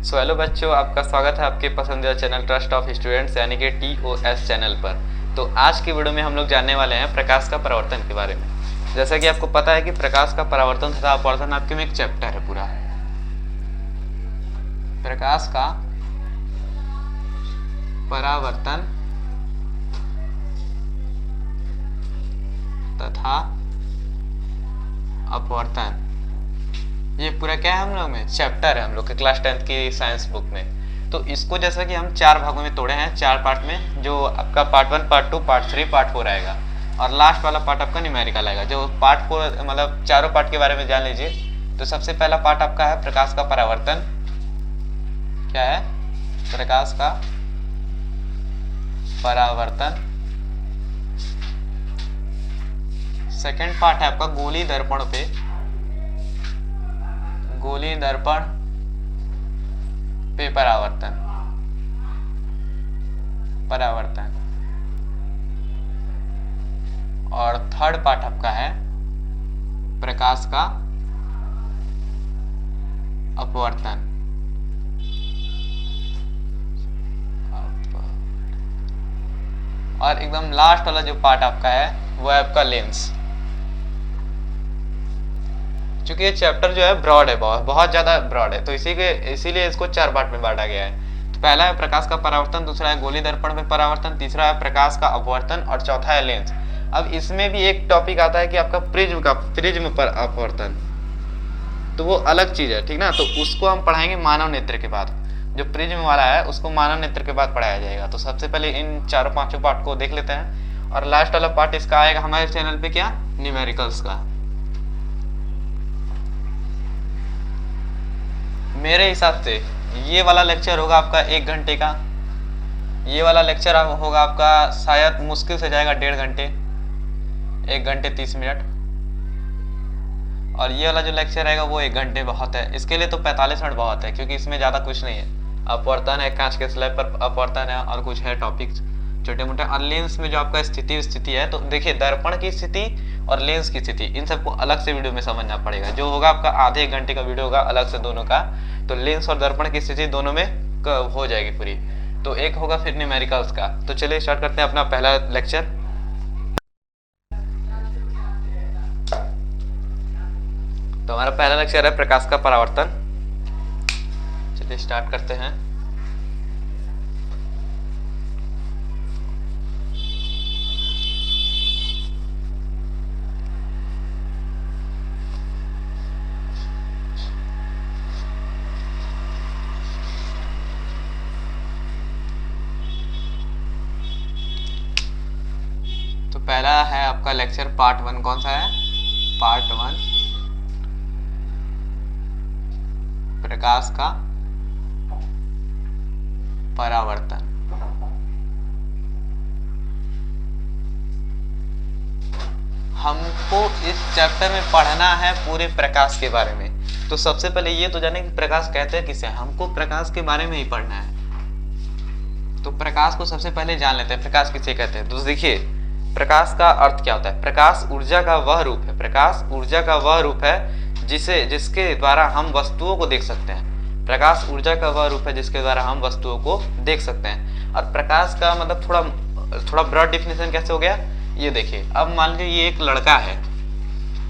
Hello बच्चों, आपका स्वागत है आपके पसंदीदा चैनल ट्रस्ट ऑफ स्टूडेंट्स यानी कि TOS चैनल पर। तो आज की वीडियो में हम लोग जानने वाले हैं प्रकाश का परावर्तन के बारे में। जैसा कि आपको पता है कि प्रकाश का परावर्तन तथा अपवर्तन आपके में एक चैप्टर है पूरा। प्रकाश का परावर्तन तथा अपवर्तन, ये पूरा क्या है हम लोग में चैप्टर है, हम लोग के क्लास 10th की साइंस बुक में। तो इसको जैसा कि हम 4 भागों में तोड़े हैं, 4 पार्ट में, जो आपका पार्ट 1, पार्ट 2, पार्ट 3, पार्ट 4 आएगा और लास्ट वाला पार्ट आपका न्यूमेरिकल आएगा। जो पार्ट 4 मतलब चारों पार्ट के बारे में जान लीजिए। तो सबसे पहला पार्ट आपका है प्रकाश का परावर्तन। क्या है? प्रकाश का परावर्तन। सेकेंड पार्ट है आपका गोली दर्पण पे, गोली दर्पण पे परावर्तन। और थर्ड पार्ट आपका है प्रकाश का अपवर्तन। और एकदम लास्ट वाला जो पार्ट आपका है वो है आपका लेंस। क्योंकि ये चैप्टर जो है ब्रॉड है, बहुत ज्यादा ब्रॉड है, तो इसीलिए इसको 4 पार्ट में बांटा गया है। तो पहला है प्रकाश का परावर्तन, दूसरा है गोली दर्पण में परावर्तन, तीसरा है प्रकाश का अपवर्तन और चौथा है लेंस। अब इसमें भी एक टॉपिक आता है कि आपका प्रिज्म पर अपवर्तन, तो वो अलग चीज है, ठीक ना। तो उसको हम पढ़ाएंगे मानव नेत्र के बाद। जो प्रिज्म वाला है उसको मानव नेत्र के बाद पढ़ाया जाएगा। तो सबसे पहले इन 4-5 पार्ट को देख लेते हैं और लास्ट वाला पार्ट इसका आएगा हमारे चैनल पे, क्या, न्यूमेरिकल्स का। मेरे हिसाब से ये वाला लेक्चर होगा आपका 1 घंटे का। ये वाला लेक्चर होगा आपका शायद मुश्किल से जाएगा 1.5 घंटे, 1 घंटे 30 मिनट। और ये वाला जो लेक्चर रहेगा वो 1 घंटे बहुत है। इसके लिए तो 45 मिनट बहुत है, क्योंकि इसमें ज़्यादा कुछ नहीं है। अपवर्तन है, कांच के स्लैब पर अपवर्तन है और कुछ है टॉपिक्स छोटे मोटे। और लेंस में जो आपका स्थिति है, तो देखिए दर्पण की स्थिति और लेंस की स्थिति, इन सबको अलग से वीडियो में समझना पड़ेगा। जो होगा आपका आधे 1 घंटे का वीडियो होगा अलग से दोनों का। तो लेंस और दर्पण की स्थिति दोनों में हो जाएगी पूरी। तो एक होगा फिर न्यूमेरिकल्स का। तो चलिए स्टार्ट करते हैं अपना पहला लेक्चर। तो हमारा पहला लेक्चर है प्रकाश का परावर्तन। चलिए स्टार्ट करते हैं। तो पहला है आपका लेक्चर पार्ट 1। कौन सा है? पार्ट 1, प्रकाश का परावर्तन। हमको इस चैप्टर में पढ़ना है पूरे प्रकाश के बारे में। तो सबसे पहले ये तो जाने कि प्रकाश कहते हैं किसे। हमको प्रकाश के बारे में ही पढ़ना है। तो प्रकाश को सबसे पहले जान लेते हैं, प्रकाश किसे कहते हैं। तो देखिए प्रकाश का अर्थ क्या होता है। प्रकाश ऊर्जा का वह रूप है, प्रकाश ऊर्जा का वह रूप है जिसके द्वारा हम वस्तुओं को देख सकते हैं। प्रकाश ऊर्जा का वह रूप है जिसके द्वारा हम वस्तुओं को देख सकते हैं। और प्रकाश का मतलब थोड़ा ब्रॉड डिफिनेशन कैसे हो गया, ये देखिए। अब मान लीजिए ये एक लड़का है।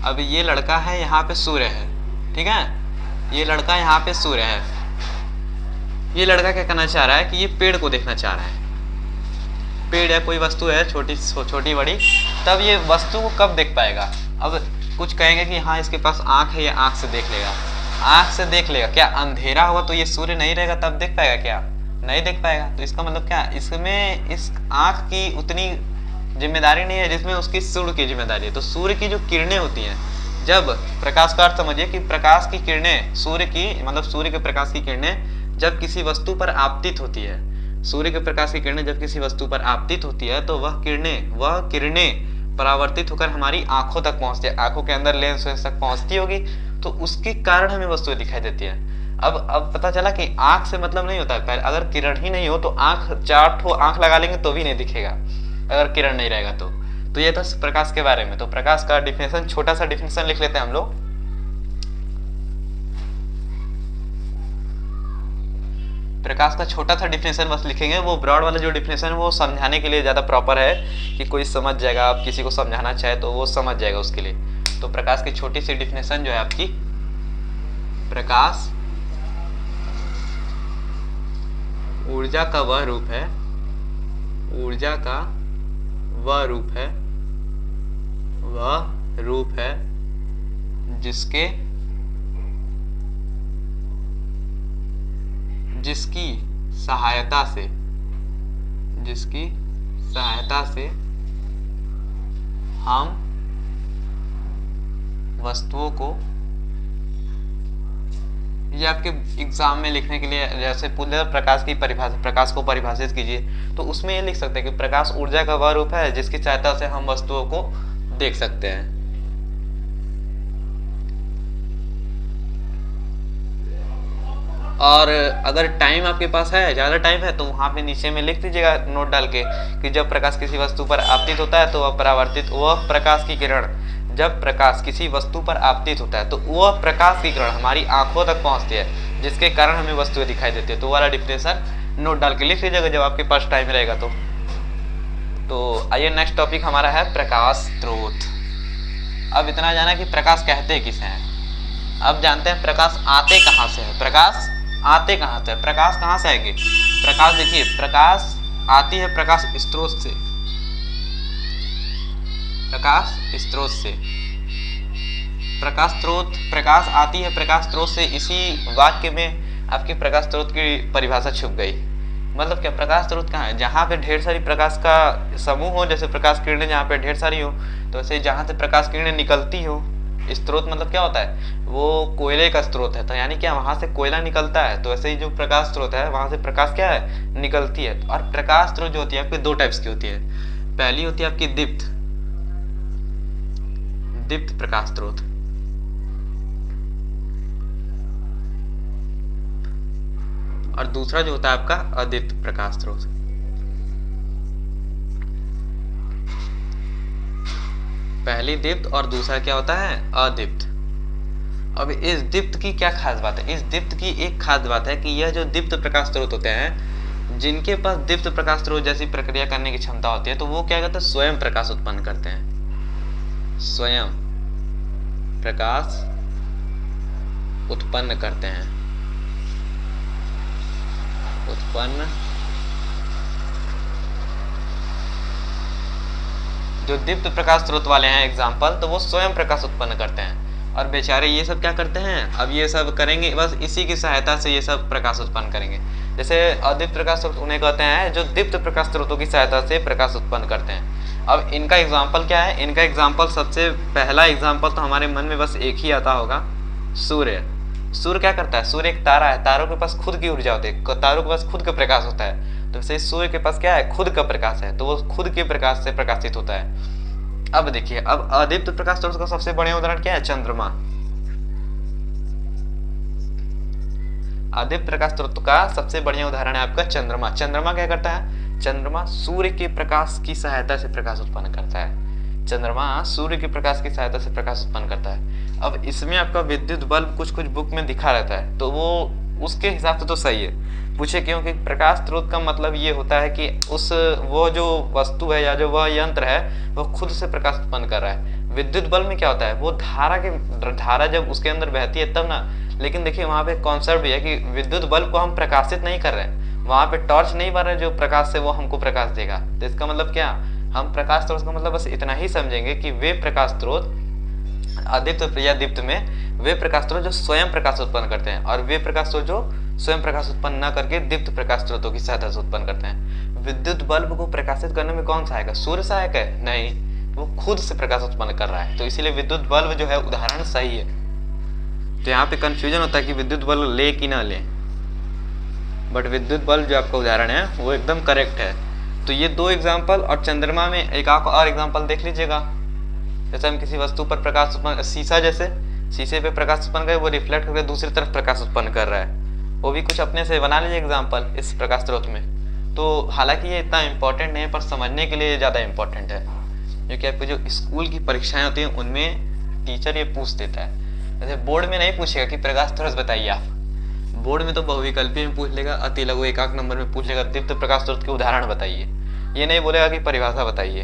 अब ये लड़का है, यहाँ पे सूर्य है, ठीक है। ये लड़का यहाँ पे सूर्य है। ये लड़का क्या करना चाह रहा है कि ये पेड़ को देखना चाह रहा है। पेड़ है, कोई वस्तु है, छोटी बड़ी। तब ये वस्तु को कब देख पाएगा? अब कुछ कहेंगे कि हाँ इसके पास आंख है, ये आंख से देख लेगा। आंख से देख लेगा। क्या अंधेरा होगा तो ये सूर्य नहीं रहेगा तब देख पाएगा? क्या नहीं देख पाएगा। तो इसका मतलब क्या, इसमें इस आंख की उतनी जिम्मेदारी नहीं है जिसमें उसकी सूर्य की जिम्मेदारी है। तो सूर्य की जो किरणें होती हैं, जब प्रकाश का अर्थ समझिए कि प्रकाश की किरणें, सूर्य के प्रकाश की किरणें जब किसी वस्तु पर आपतित होती है, सूर्य के प्रकाश की किरणें जब किसी वस्तु पर आपतित होती है, तो वह किरणें परावर्तित होकर हमारी आंखों तक पहुंचती है। आंखों के अंदर लेंस तक पहुंचती होगी, तो उसके कारण हमें वस्तुएं दिखाई देती है। अब पता चला कि आंख से मतलब नहीं होता है। पहले अगर किरण ही नहीं हो तो आंख 4 ठो आंख लगा लेंगे तो भी नहीं दिखेगा, अगर किरण नहीं रहेगा तो ये था प्रकाश के बारे में। तो प्रकाश का डिफिनेशन, छोटा सा डिफिनेशन लिख लेते हैं हम लोग। प्रकाश का छोटा सा डिफिनेशन बस लिखेंगे, वो ब्रॉड वाला जो डिफिनेशन है वो समझाने के लिए ज़्यादा प्रॉपर है कि कोई समझ जाएगा, आप किसी को समझाना चाहे तो वो समझ जाएगा उसके लिए। तो प्रकाश की छोटी सी डिफिनेशन जो है आपकी, प्रकाश ऊर्जा का वह रूप है, ऊर्जा का वह रूप है, वह रूप है जिसकी सहायता से हम वस्तुओं को, ये आपके एग्जाम में लिखने के लिए जैसे पूरे प्रकाश की परिभाषा, प्रकाश को परिभाषित कीजिए, तो उसमें ये लिख सकते हैं कि प्रकाश ऊर्जा का वह रूप है जिसकी सहायता से हम वस्तुओं को देख सकते हैं। और अगर टाइम आपके पास है, ज़्यादा टाइम है, तो वहाँ पे नीचे में लिख दीजिएगा नोट डाल के कि जब प्रकाश किसी वस्तु पर आपतित होता है तो वह प्रकाश की किरण, जब प्रकाश किसी वस्तु पर आपतित होता है तो वह प्रकाश की किरण हमारी आंखों तक पहुँचती है, जिसके कारण हमें वस्तुएं दिखाई देती है। तो वाला डिफिनेशन नोट डाल के लिख लीजिएगा जब आपके पास टाइम रहेगा तो आइए नेक्स्ट टॉपिक हमारा है प्रकाश स्रोत। अब इतना जाना कि प्रकाश कहते किसे हैं, अब जानते हैं प्रकाश आते कहाँ से है। प्रकाश आते कहाँ से है, प्रकाश कहाँ से आएगी? प्रकाश देखिए, प्रकाश आती है प्रकाश स्रोत से, प्रकाश स्रोत से, प्रकाश आती है प्रकाश स्रोत से। इसी वाक्य में आपकी प्रकाश स्रोत की परिभाषा छुप गई। मतलब क्या, प्रकाश स्रोत कहाँ है? जहाँ पे ढेर सारी प्रकाश का समूह हो, जैसे प्रकाश किरणें जहाँ पे ढेर सारी हो, तो ऐसे जहाँ से प्रकाश किरणें निकलती हो। स्रोत मतलब क्या होता है? वो कोयले का स्रोत है, तो यानी क्या वहाँ से कोयला निकलता है, तो ऐसे ही जो प्रकाश स्रोत है वहाँ से प्रकाश क्या है, निकलती है। और प्रकाश स्रोत जो होती है आपकी दो टाइप्स की होती है। पहली होती है आपकी दीप्त प्रकाश स्रोत, और दूसरा जो होता है आपका अदीप्त प्रकाश स्रोत। पहली दीप्त और दूसरा क्या होता है, अदीप्त। अब इस दीप्त की क्या खास बात है? इस दीप्त की एक खास बात है कि यह जो दीप्त प्रकाश स्रोत होते हैं, जिनके पास दीप्त प्रकाश स्रोत जैसी प्रक्रिया करने की क्षमता होती है, तो वो क्या करते हैं, स्वयं प्रकाश उत्पन्न करते हैं, स्वयं प्रकाश उत्पन्न करते हैं, जो दीप्त प्रकाश स्रोत वाले हैं एग्जाम्पल, तो वो स्वयं प्रकाश उत्पन्न करते हैं। और बेचारे ये सब क्या करते हैं, अब ये सब करेंगे बस इसी की सहायता से ये सब प्रकाश उत्पन्न करेंगे। जैसे अदीप्त प्रकाश स्रोत उन्हें कहते हैं जो दीप्त प्रकाश स्रोतों की सहायता से प्रकाश उत्पन्न करते हैं। अब इनका एग्जाम्पल क्या है? इनका एग्जाम्पल, सबसे पहला एग्जाम्पल तो हमारे मन में बस एक ही आता होगा, सूर्य। सूर्य क्या करता है? सूर्य एक तारा है, तारों के पास खुद की ऊर्जा होती है, तारों के पास खुद का प्रकाश होता है। तो वैसे सूर्य के पास क्या है, खुद का प्रकाश है, तो वो खुद के प्रकाश से प्रकाशित होता है। अब देखिए, अब अदीप्त प्रकाश स्रोत का सबसे बढ़िया उदाहरण क्या है, चंद्रमा। अदीप्त प्रकाश स्रोत का सबसे बढ़िया उदाहरण है आपका चंद्रमा। चंद्रमा क्या करता है? चंद्रमा सूर्य के प्रकाश की सहायता से प्रकाश उत्पन्न करता है। चंद्रमा सूर्य के प्रकाश की सहायता से प्रकाश उत्पन्न करता है। अब इसमें आपका विद्युत बल्ब कुछ बुक में दिखा रहता है, तो वो उसके हिसाब से तो सही है। पूछे क्यों? कि प्रकाश स्रोत का मतलब ये होता है कि वो जो वस्तु है या जो वह यंत्र है वो खुद से प्रकाश उत्पन्न कर रहा है। विद्युत बल्ब में क्या होता है, वो धारा जब उसके अंदर बहती है तब ना। लेकिन देखिए वहाँ पे कॉन्सेप्ट भी है कि विद्युत बल्ब को हम प्रकाशित नहीं कर रहे हैं, वहाँ पे टॉर्च नहीं बन रहे जो प्रकाश से वो हमको प्रकाश देगा। तो इसका मतलब क्या, हम प्रकाश स्रोत का मतलब बस इतना ही समझेंगे कि वे प्रकाश स्रोत अदीप्त या दीप्त में वे प्रकाश स्रोत जो स्वयं प्रकाश उत्पन्न करते हैं, और वे प्रकाश स्रोत जो स्वयं प्रकाश उत्पन्न न करके दीप्त प्रकाश स्रोतों की सहायता से उत्पन्न करते हैं। विद्युत बल्ब को प्रकाशित करने में कौन सहायक है? सूर्य सहायक है? नहीं, वो खुद से प्रकाश उत्पन्न कर रहा है। तो इसीलिए विद्युत बल्ब जो है उदाहरण सही है। तो यहाँ पे कंफ्यूजन होता है कि विद्युत बल्ब ले कि ना ले, बट विद्युत बल्ब जो आपका उदाहरण है वो एकदम करेक्ट है। तो ये दो एग्जाम्पल, और चंद्रमा में एक और एग्जाम्पल देख लीजिएगा। जैसे हम किसी वस्तु पर प्रकाश उत्पन्न, शीशा जैसे, शीशे पे प्रकाश उत्पन्न करे, वो रिफ्लेक्ट करके दूसरी तरफ प्रकाश उत्पन्न कर रहा है, वो भी कुछ अपने से बना लीजिए एग्जाम्पल इस प्रकाश स्रोत में। तो हालांकि ये इतना इम्पोर्टेंट नहीं है, पर समझने के लिए ज़्यादा इम्पोर्टेंट है, क्योंकि आपको जो स्कूल की परीक्षाएं होती हैं उनमें टीचर ये पूछ देता है। जैसे बोर्ड में नहीं पूछेगा कि प्रकाश स्रोत बताइए आप, बोर्ड में तो बहुविकल्पी में पूछ लेगा, अति लघु एकाक नंबर में पूछ लेगा दीप्त प्रकाश स्रोत के उदाहरण बताइए, ये नहीं बोलेगा कि परिभाषा बताइए।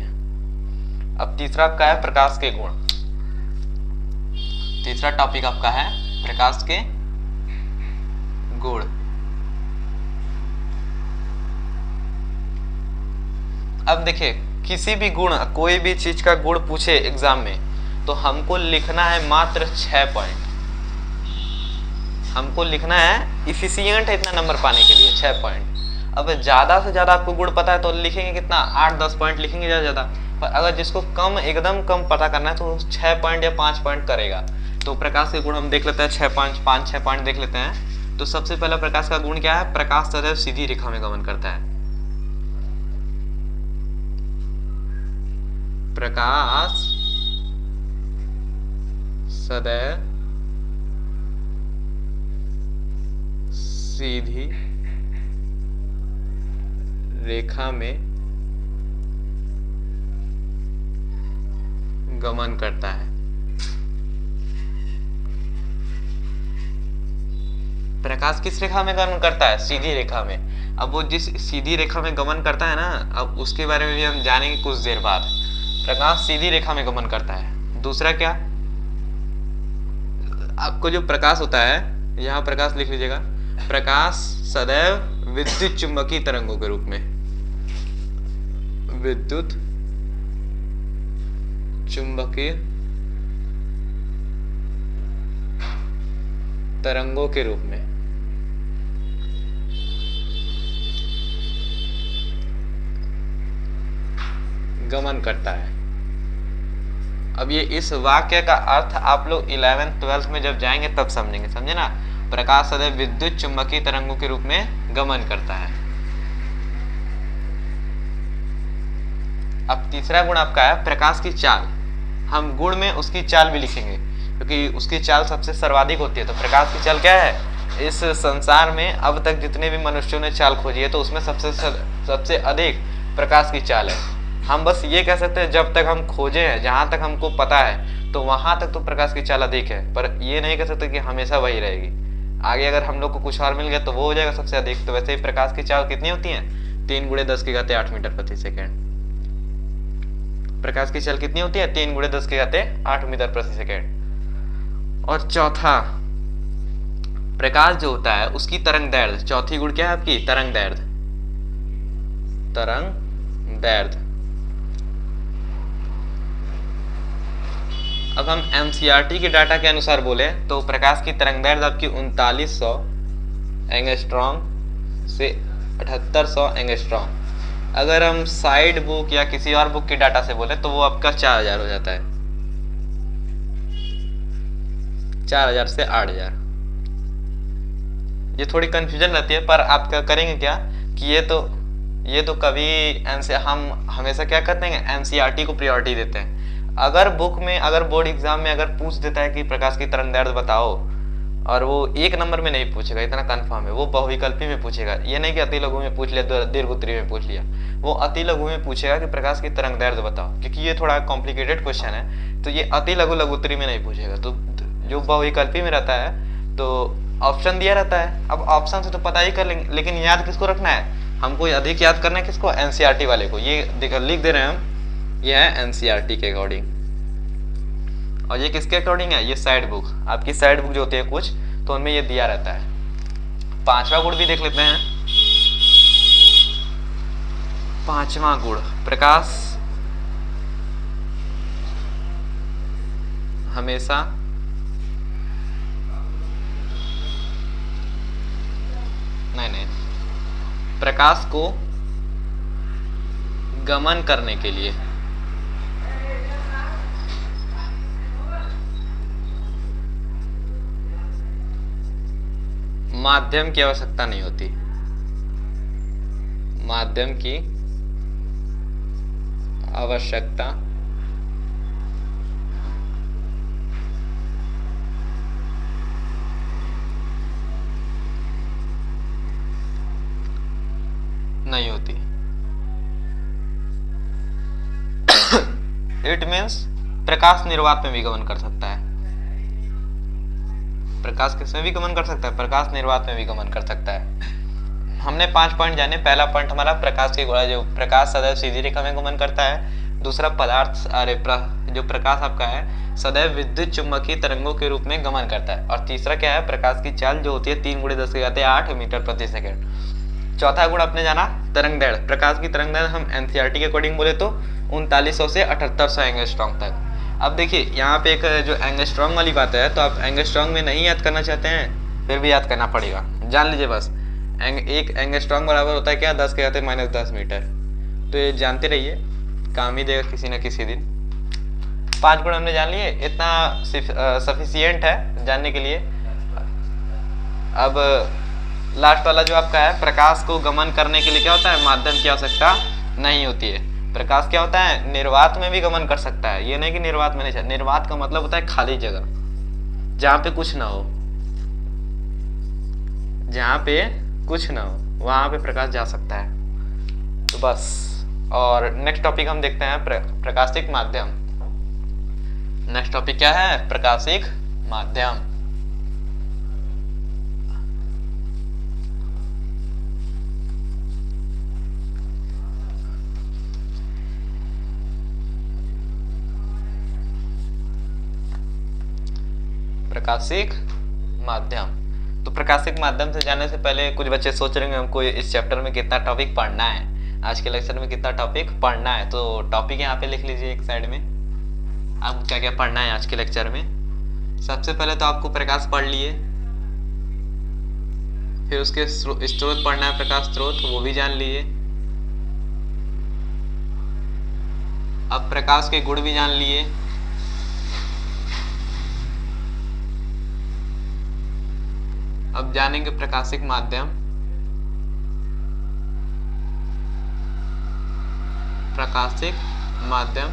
अब तीसरा आपका है प्रकाश के गुण। तीसरा टॉपिक आपका है प्रकाश के गुण। अब देखिए किसी भी गुण, कोई भी चीज का गुण पूछे एग्जाम में तो हमको लिखना है मात्र 6 पॉइंट। हमको लिखना है, इफिशियंट है इतना नंबर पाने के लिए 6 पॉइंट। अब ज्यादा से ज्यादा आपको गुण पता है तो लिखेंगे कितना, 8-10 पॉइंट लिखेंगे ज्यादा ज्यादा। पर अगर जिसको कम, एकदम कम पता करना है तो 6 पॉइंट या 5 पॉइंट करेगा। तो प्रकाश के गुण हम देख लेते हैं, 6 पॉइंट देख लेते हैं। तो सबसे पहला प्रकाश का गुण क्या है, प्रकाश सदैव सीधी रेखा में गमन करता है। प्रकाश सदैव सीधी रेखा में गमन करता है। प्रकाश किस रेखा में गमन करता है, सीधी रेखा में। अब वो जिस सीधी रेखा में गमन करता है ना, अब उसके बारे में भी हम जानेंगे कुछ देर बाद। प्रकाश सीधी रेखा में गमन करता है। दूसरा क्या, आपको जो प्रकाश होता है, यहाँ प्रकाश लिख लीजिएगा, प्रकाश सदैव विद्युत चुंबकीय तरंगों के रूप में, विद्युत चुंबकीय तरंगों के रूप में गमन करता है। अब ये इस वाक्य का अर्थ आप लोग 11th-12th में जब जाएंगे तब समझेंगे, समझे ना। प्रकाश सदैव विद्युत चुंबकीय तरंगों के रूप में गमन करता है। अब तीसरा गुण आपका है प्रकाश की चाल। हम गुण में उसकी चाल भी लिखेंगे क्योंकि उसकी चाल सबसे सर्वाधिक होती है। तो प्रकाश की चाल क्या है, इस संसार में अब तक जितने भी मनुष्यों ने चाल खोजी है तो उसमें सबसे अधिक प्रकाश की चाल है। हम बस ये कह सकते हैं जब तक हम खोजे हैं, जहां तक हमको पता है तो वहां तक तो प्रकाश की चाल अधिक है, पर ये नहीं कह सकते कि हमेशा वही रहेगी। आगे अगर हम लोग को कुछ और मिल गया तो वो हो जाएगा सबसे अधिक। तो वैसे ही प्रकाश की चाल कितनी होती है, 3 × 10⁸ मीटर प्रति सेकेंड। प्रकाश की चाल कितनी होती है, 3 × 10⁸ मीटर प्रति सेकेंड। और चौथा, प्रकाश जो होता है उसकी तरंग दैर्ध्य। चौथी गुण क्या है आपकी, तरंग दैर्ध्य। तरंग दैर्ध्य। अब हम एनसीईआरटी के डाटा के अनुसार बोले तो प्रकाश की तरंग दैर्ध्य आपकी 3900 एंगस्ट्रॉम से 7800 एंगस्ट्रॉम। अगर हम साइड बुक या किसी और बुक के डाटा से बोले तो वो आपका 4000 हो जाता है, 4000 से 8000। ये थोड़ी कंफ्यूजन रहती है, पर आप क्या करेंगे क्या कि ये तो कभी हम हमेशा क्या करते हैं, एनसीईआरटी को प्रायोरिटी देते हैं। अगर बुक में, अगर बोर्ड एग्जाम में अगर पूछ देता है कि प्रकाश की तरंग दैर्ध्य बताओ, और वो 1 नंबर में नहीं पूछेगा, इतना कंफर्म है, वो बहुविकल्पी में पूछेगा। ये नहीं कि अति लघु में पूछ लिया, दीर्घ उत्तरी में पूछ लिया, वो अति लघु में पूछेगा कि प्रकाश की तरंग दैर्ध्य बताओ, क्योंकि ये थोड़ा कॉम्प्लिकेटेड क्वेश्चन है। तो ये अति लघु लघुत्तरी में नहीं पूछेगा। तो जो बहुविकल्पी में रहता है तो ऑप्शन दिया रहता है। अब ऑप्शन से तो पता ही कर लेंगे, लेकिन याद किसको रखना है, हमको अधिक याद करना है किसको, एनसीईआरटी वाले को। ये लिख दे रहे हैं हम, ये है एनसीईआरटी के अकॉर्डिंग। और ये किसके अकॉर्डिंग है, ये साइड बुक, आपकी साइड बुक जो होती है कुछ, तो उनमें ये दिया रहता है। पांचवा गुण भी देख लेते हैं। पांचवा गुण, प्रकाश हमेशा नहीं, प्रकाश को गमन करने के लिए माध्यम की आवश्यकता नहीं होती। माध्यम की आवश्यकता नहीं होती। इट मीन्स प्रकाश निर्वात में भी गमन कर सकता है। प्रकाश किसमें भी गमन कर सकता है? प्रकाश निर्वात में भी गमन कर सकता है। हमने 5 पॉइंट जाने। पहला पॉइंट हमारा प्रकाश की गोला, जो प्रकाश सदैव सीधी रेखा में गमन करता है। दूसरा पदार्थ जो प्रकाश आपका है सदैव विद्युत चुम्बकीय तरंगों के रूप में गमन करता है। और तीसरा क्या है? प्रकाश की चाल जो होती है 3 × 10⁸ मीटर प्रति सेकेंड। चौथा गुण अपने जाना तरंग दैर्घ्य। प्रकाश की तरंग दैर्घ्य हम एनसीईआरटी के अकॉर्डिंग बोले तो 3900 से 7800 एंगस्ट्रॉम तक। अब देखिए यहाँ पे एक जो एंगस्ट्रॉम वाली बात है, तो आप एंगस्ट्रॉम में नहीं याद करना चाहते हैं फिर भी याद करना पड़ेगा, जान लीजिए बस। एक एंगस्ट्रॉम बराबर होता है क्या? 10⁻⁻10 मीटर। तो ये जानते रहिए, काम ही देगा किसी न किसी दिन। 5 गुण हमने जान लिए, इतना सफिशियंट है जानने के लिए। अब लास्ट वाला जो आपका है, प्रकाश को गमन करने के लिए क्या होता है? माध्यम की आवश्यकता नहीं होती है। प्रकाश क्या होता है? निर्वात में भी गमन कर सकता है। ये नहीं कि निर्वात में नहीं। निर्वात का मतलब होता है खाली जगह, जहाँ पे कुछ ना हो, जहाँ पे कुछ ना हो वहाँ पे प्रकाश जा सकता है। तो बस। और नेक्स्ट टॉपिक हम देखते हैं प्रकाशिक माध्यम। नेक्स्ट टॉपिक क्या है? प्रकाशिक माध्यम। प्रकाशिक माध्यम। तो प्रकाशिक माध्यम से जाने से पहले कुछ बच्चे सोच रहे हैं हमको इस चैप्टर में कितना टॉपिक पढ़ना है, आज के लेक्चर में कितना टॉपिक पढ़ना है। तो टॉपिक यहाँ पे लिख लीजिए एक साइड में, आपको क्या क्या पढ़ना है आज के लेक्चर में। सबसे पहले तो आपको प्रकाश पढ़ लिए, फिर उसके स्रोत पढ़ना है, प्रकाश स्रोत वो भी जान लिए। अब प्रकाश के गुण भी जान लिए। अब जानेंगे प्रकाशिक माध्यम, प्रकाशिक माध्यम,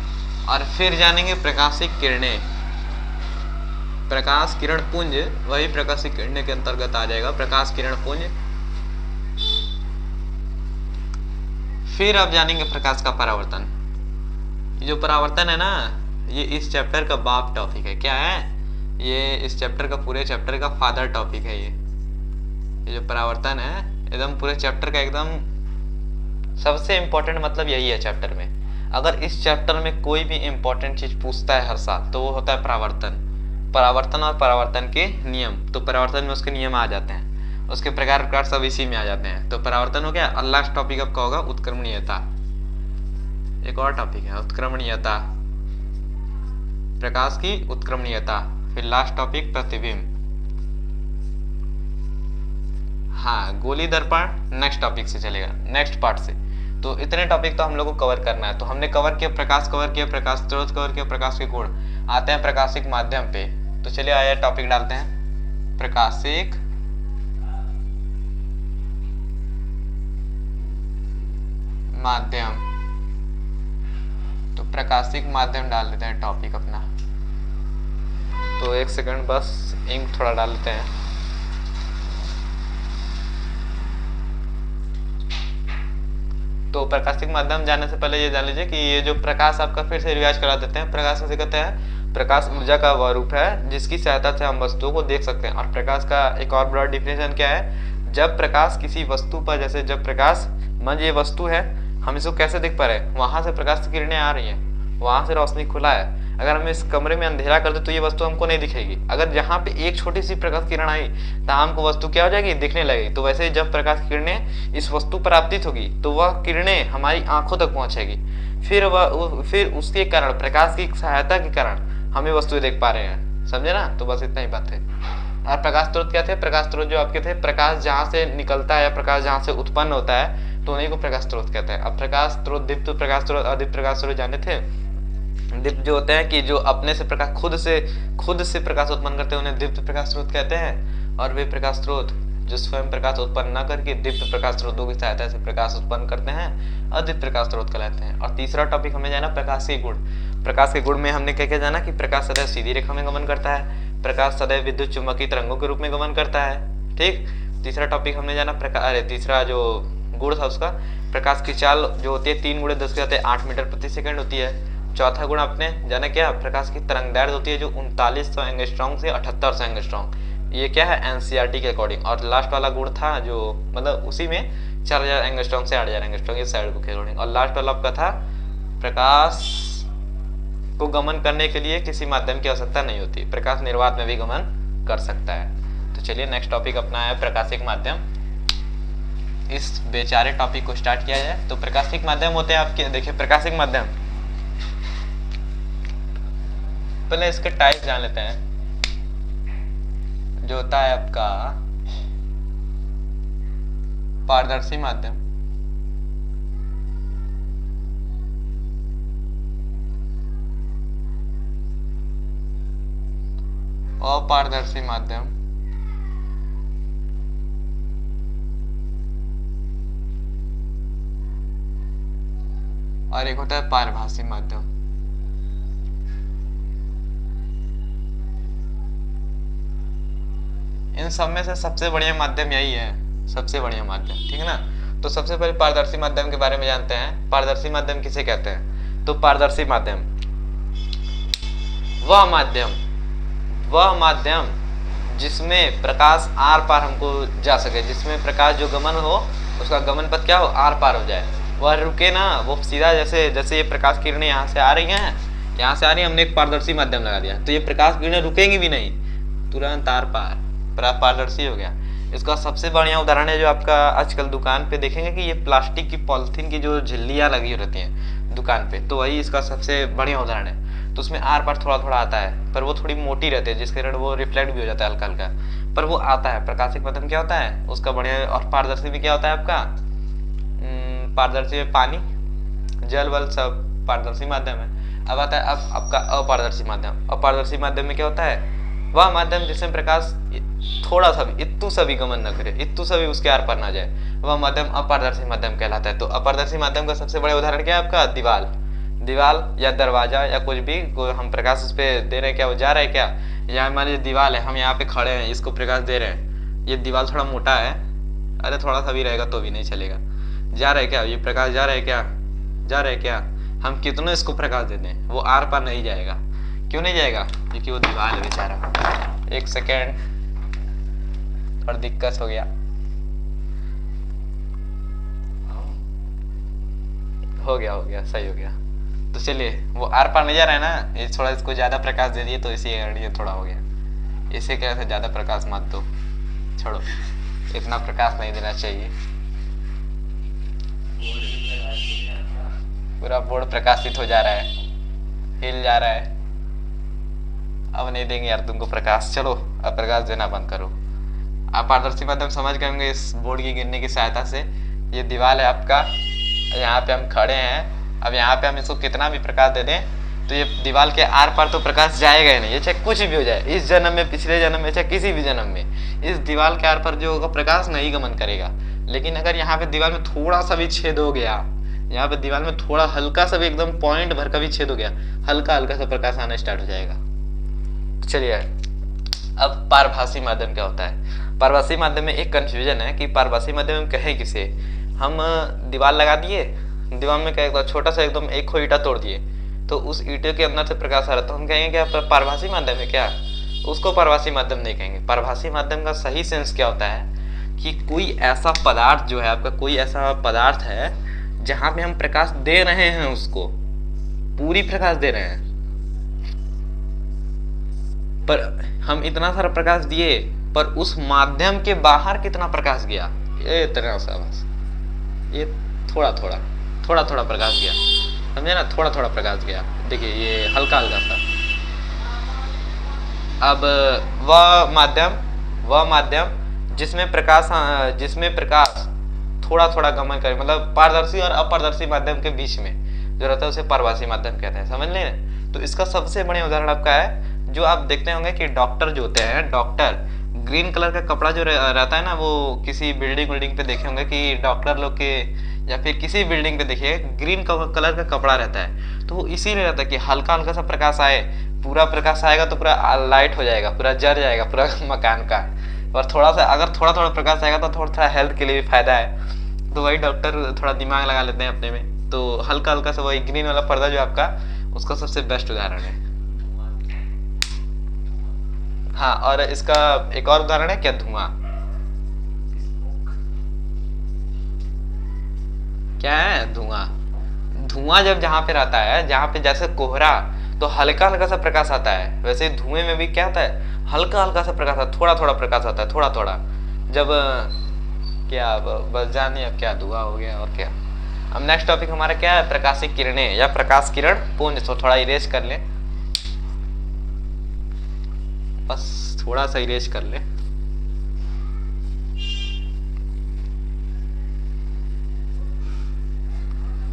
और फिर जानेंगे प्रकाशिक किरणें। प्रकाश किरण पुंज वही प्रकाशिक किरणें के अंतर्गत आ जाएगा, प्रकाश किरण पुंज। फिर अब जानेंगे प्रकाश का परावर्तन। ये जो परावर्तन है ना, ये इस चैप्टर का बाप टॉपिक है। क्या है ये? इस चैप्टर का, पूरे चैप्टर का फादर टॉपिक है ये जो परावर्तन है, एकदम पूरे चैप्टर का एकदम सबसे इम्पोर्टेंट मतलब यही है चैप्टर में। अगर इस चैप्टर में कोई भी इम्पोर्टेंट चीज पूछता है हर साल तो वो होता है परावर्तन। परावर्तन और परावर्तन के नियम। तो परावर्तन में उसके नियम आ जाते हैं, उसके प्रकार सब इसी में आ जाते हैं। तो परावर्तन हो गया। और लास्ट टॉपिक आपका होगा उत्क्रमणीयता। एक और टॉपिक है उत्क्रमणीयता, प्रकाश की उत्क्रमणीयता। फिर लास्ट टॉपिक प्रतिबिंब। हाँ, गोली दर्पण नेक्स्ट टॉपिक से चलेगा, नेक्स्ट पार्ट से। तो इतने टॉपिक तो हम लोग को कवर करना है। तो हमने कवर किया प्रकाश, कवर किया प्रकाश स्रोत, कवर किया प्रकाश के गुण। आते हैं प्रकाशिक माध्यम पे। तो चलिए आया टॉपिक डालते हैं, प्रकाशिक माध्यम। तो प्रकाशिक माध्यम डाल देते हैं टॉपिक अपना। तो एक सेकंड बस, इंक थोड़ा डाल लेते हैं। तो प्रकाशिक माध्यम जानने से पहले ये जान लीजिए कि ये जो प्रकाश आपका, फिर से रिवाइज करा देते हैं। प्रकाश किसे कहते हैं? प्रकाश ऊर्जा का वह रूप है जिसकी सहायता से हम वस्तुओं को देख सकते हैं। और प्रकाश का एक और बड़ा डिफिनेशन क्या है? जब प्रकाश किसी वस्तु पर, जैसे जब प्रकाश मान ये वस्तु है, हम इसको कैसे देख पा रहे हैं? वहां से प्रकाश की किरणें आ रही हैं, वहां से रोशनी खुला है। अगर हम इस कमरे में अंधेरा कर दे तो ये वस्तु हमको नहीं दिखेगी। अगर जहाँ पे एक छोटी सी प्रकाश किरण आई तो हमको वस्तु क्या हो जाएगी? दिखने लगेगी। तो वैसे ही जब प्रकाश किरणें इस वस्तु पर आपतित होगी तो वह किरणें हमारी आंखों तक पहुंचेगी। फिर उसके कारण, प्रकाश की सहायता के कारण हमें वस्तुएं देख पा रहे हैं। समझे ना? तो बस इतना ही बात है। और प्रकाश स्रोत क्या थे? प्रकाश स्रोत जो आपके थे, प्रकाश जहाँ से निकलता है या प्रकाश जहाँ से उत्पन्न होता है, तो उन्हीं को प्रकाश स्रोत कहते हैं। अब प्रकाश स्रोत, दीप्त प्रकाश स्रोत, अदीप्त प्रकाश स्रोत जाने थे। दीप्त जो होते हैं कि जो अपने से प्रकाश, खुद से प्रकाश उत्पन्न करते हैं, उन्हें दीप्त प्रकाश स्रोत कहते हैं। और वे प्रकाश स्रोत जो स्वयं प्रकाश उत्पन्न न करके दीप्त प्रकाश स्रोतों की सहायता से प्रकाश उत्पन्न करते हैं, अदीप्त प्रकाश स्रोत कहलाते हैं। और तीसरा टॉपिक हमें जाना प्रकाश के गुण। प्रकाश के गुण में हमने क्या क्या जाना कि प्रकाश सदैव सीधी रेखा में गमन करता है, प्रकाश सदैव विद्युत चुम्बकीय तरंगों के रूप में गमन करता है। ठीक। तीसरा टॉपिक हमने जाना तीसरा जो गुण था उसका, प्रकाश की चाल जो होती है 3 × 10⁸ मीटर प्रति सेकंड होती है। चौथा गुण आपने जाना क्या? प्रकाश की तरंग दैर्घ्य होती है जो 3900 एंगस्ट्रॉम से 7800 एंगस्ट्रॉम। ये क्या है, एनसीईआरटी के अकॉर्डिंग। और लास्ट वाला गुण था जो मतलब उसी में 4000 एंगस्ट्रॉम से 8000 एंगस्ट्रॉम ये साइड बुक के अकॉर्डिंग। और लास्ट वाला आपका था प्रकाश को गमन करने के लिए किसी माध्यम की आवश्यकता नहीं होती, प्रकाश निर्वात में भी गमन कर सकता है। तो चलिए नेक्स्ट टॉपिक अपना है प्रकाशिक माध्यम। इस बेचारे टॉपिक को स्टार्ट किया जाए। तो प्रकाशिक माध्यम होते हैं आपके, देखिए प्रकाशिक माध्यम, पहले इसके टाइप जान लेते हैं। जो होता है आपका पारदर्शी माध्यम, अपारदर्शी माध्यम, और एक होता है पारभासी माध्यम। इन सब में से सबसे बढ़िया माध्यम यही है, सबसे बढ़िया माध्यम, ठीक है ना। तो सबसे पहले पारदर्शी माध्यम के बारे में जानते हैं। पारदर्शी माध्यम किसे कहते हैं? तो पारदर्शी माध्यम वह माध्यम जिसमें प्रकाश आर पार हमको जा सके, जिसमें प्रकाश जो गमन हो उसका गमन पथ क्या हो, आर पार हो जाए, वह रुके ना, वो सीधा जैसे जैसे ये प्रकाश किरणें यहाँ से आ रही हैं, यहाँ से आ रही है, हमने एक पारदर्शी माध्यम लगा दिया तो ये प्रकाश किरणें रुकेंगी भी नहीं, तुरंत आर पार पारदर्शी हो गया। इसका सबसे बढ़िया उदाहरण है जो आपका आजकल दुकान पे देखेंगे कि ये प्लास्टिक की पॉलिथीन की जो झिल्लियाँ लगी रहती हैं दुकान पे, तो वही इसका सबसे बढ़िया उदाहरण है। तो उसमें आर पार थोड़ा थोड़ा आता है, पर वो थोड़ी मोटी रहती है जिसके कारण वो रिफ्लेक्ट भी हो जाता है हल्का हल्का, पर वो आता है। प्रकाशिक माध्यम क्या होता है उसका बढ़िया। और पारदर्शी में क्या होता है आपका, पारदर्शी में पानी जल वल सब पारदर्शी माध्यम है। अब आता है अब आपका अपारदर्शी माध्यम। अपारदर्शी माध्यम में क्या होता है, वह माध्यम जिसमें प्रकाश थोड़ा सा भी, इत्तू सा भी गमन न करे, इत्तू सा भी उसके आर पार ना जाए, वह माध्यम अपारदर्शी माध्यम कहलाता है। तो अपारदर्शी माध्यम का सबसे बड़ा उदाहरण क्या है आपका, दीवाल या दरवाजा या कुछ भी, हम प्रकाश उस पर दे रहे हैं क्या, वो जा रहा है क्या, या मान लीजिए दीवाल है, हम यहाँ पे खड़े हैं, इसको प्रकाश दे रहे हैं, ये दीवाल थोड़ा मोटा है, अरे थोड़ा सा भी रहेगा तो भी नहीं चलेगा, जा रहा है क्या, ये प्रकाश जा रहा है क्या, हम कितनों इसको प्रकाश दे दें वो आर पार नहीं जाएगा। क्यों नहीं जाएगा, क्योंकि वो दीवाल है बेचारा। एक सेकेंड और दिक्कत हो गया, सही हो गया। तो चलिए वो आर पार नहीं जा रहा है ना, ये थोड़ा इसको ज्यादा प्रकाश दे दिए तो इसी ये थोड़ा हो गया। इसे क्या था, ज्यादा प्रकाश मत दो, छोड़ो, इतना प्रकाश नहीं देना चाहिए। पूरा बोर्ड प्रकाशित हो जा रहा है, हिल जा रहा है। अब नहीं देंगे यार तुमको प्रकाश, चलो अब प्रकाश देना बंद करो। आप पारदर्शी माध्यम समझ गए होंगे इस बोर्ड की गिनने की सहायता से। ये दीवार है आपका, यहाँ पे हम खड़े हैं, अब यहाँ पे हम इसको कितना भी प्रकाश दे दें तो ये दीवार के आर पार तो प्रकाश जाएगा ही नहीं, ये चाहे कुछ भी हो जाए, इस जन्म में, पिछले जन्म में, चाहे किसी भी जन्म में, इस दीवार के आर पार जो होगा प्रकाश नहीं गमन करेगा। लेकिन अगर यहाँ पे दीवार में थोड़ा सा भी छेद हो गया, यहाँ पे दीवार में थोड़ा हल्का सा भी, एकदम पॉइंट भर का भी छेद हो गया, हल्का हल्का सा प्रकाश आना स्टार्ट हो जाएगा। चलिए अब पारभासी माध्यम क्या होता है। पारभासी माध्यम में एक कंफ्यूजन है कि पारभासी माध्यम में कहें किसे, हम दीवार लगा दिए, दीवार में क्या छोटा सा एकदम एक खो ईटा तोड़ दिए तो उस ईटे के अंदर से प्रकाश आ रहा, तो हम कहेंगे क्या पारभासी माध्यम है क्या, उसको पारभासी माध्यम नहीं कहेंगे। पारभासी माध्यम का सही सेंस क्या होता है कि कोई ऐसा पदार्थ जो है आपका, कोई ऐसा पदार्थ है जहां पे हम प्रकाश दे रहे हैं, उसको पूरी प्रकाश दे रहे हैं, पर हम इतना सारा प्रकाश दिए पर उस माध्यम के बाहर कितना प्रकाश गया, ये इतना सा बस, ये थोड़ा थोड़ा प्रकाश गया, समझे ना, थोड़ा थोड़ा प्रकाश गया। देखिए ये हल्का हल्का सा। अब वह माध्यम जिसमें प्रकाश थोड़ा थोड़ा गमन करे, मतलब पारदर्शी और अपारदर्शी माध्यम के बीच में जो रहता है उसे पारभासी माध्यम कहते हैं, समझ लें। तो इसका सबसे बढ़िया उदाहरण आपका है जो आप देखते होंगे कि डॉक्टर जो होते हैं, डॉक्टर ग्रीन कलर का कपड़ा जो रहता है ना, वो किसी बिल्डिंग पे देखे होंगे कि डॉक्टर लोग के, या फिर किसी बिल्डिंग पे देखिए ग्रीन कलर का कपड़ा रहता है, तो वो इसीलिए रहता है कि हल्का हल्का सा प्रकाश आए, पूरा प्रकाश आएगा तो पूरा लाइट हो जाएगा, पूरा जल जाएगा पूरा मकान का, और थोड़ा सा अगर थोड़ा थोड़ा प्रकाश आएगा तो थोड़ा हेल्थ के लिए भी फायदा है। तो वही डॉक्टर थोड़ा दिमाग लगा लेते हैं अपने में, तो हल्का हल्का सा वही ग्रीन वाला पर्दा जो आपका, उसका सबसे बेस्ट उदाहरण है। हाँ, और इसका एक और उदाहरण है क्या, धुआं। क्या है, धुआं। धुआं जब जहाँ पे रहता है, जहाँ पे जैसे कोहरा, तो हल्का हल्का सा प्रकाश आता है, वैसे धुएं में भी क्या आता है, हल्का हल्का सा प्रकाश आता है, थोड़ा थोड़ा प्रकाश आता है, थोड़ा थोड़ा। जब क्या, बस जानिए अब क्या, धुआं हो गया और क्या। अब नेक्स्ट टॉपिक हमारा क्या है, प्रकाशीय किरणें या प्रकाश किरण पुंज। तो थोड़ा इरेज कर ले, बस थोड़ा सा इरेज कर ले।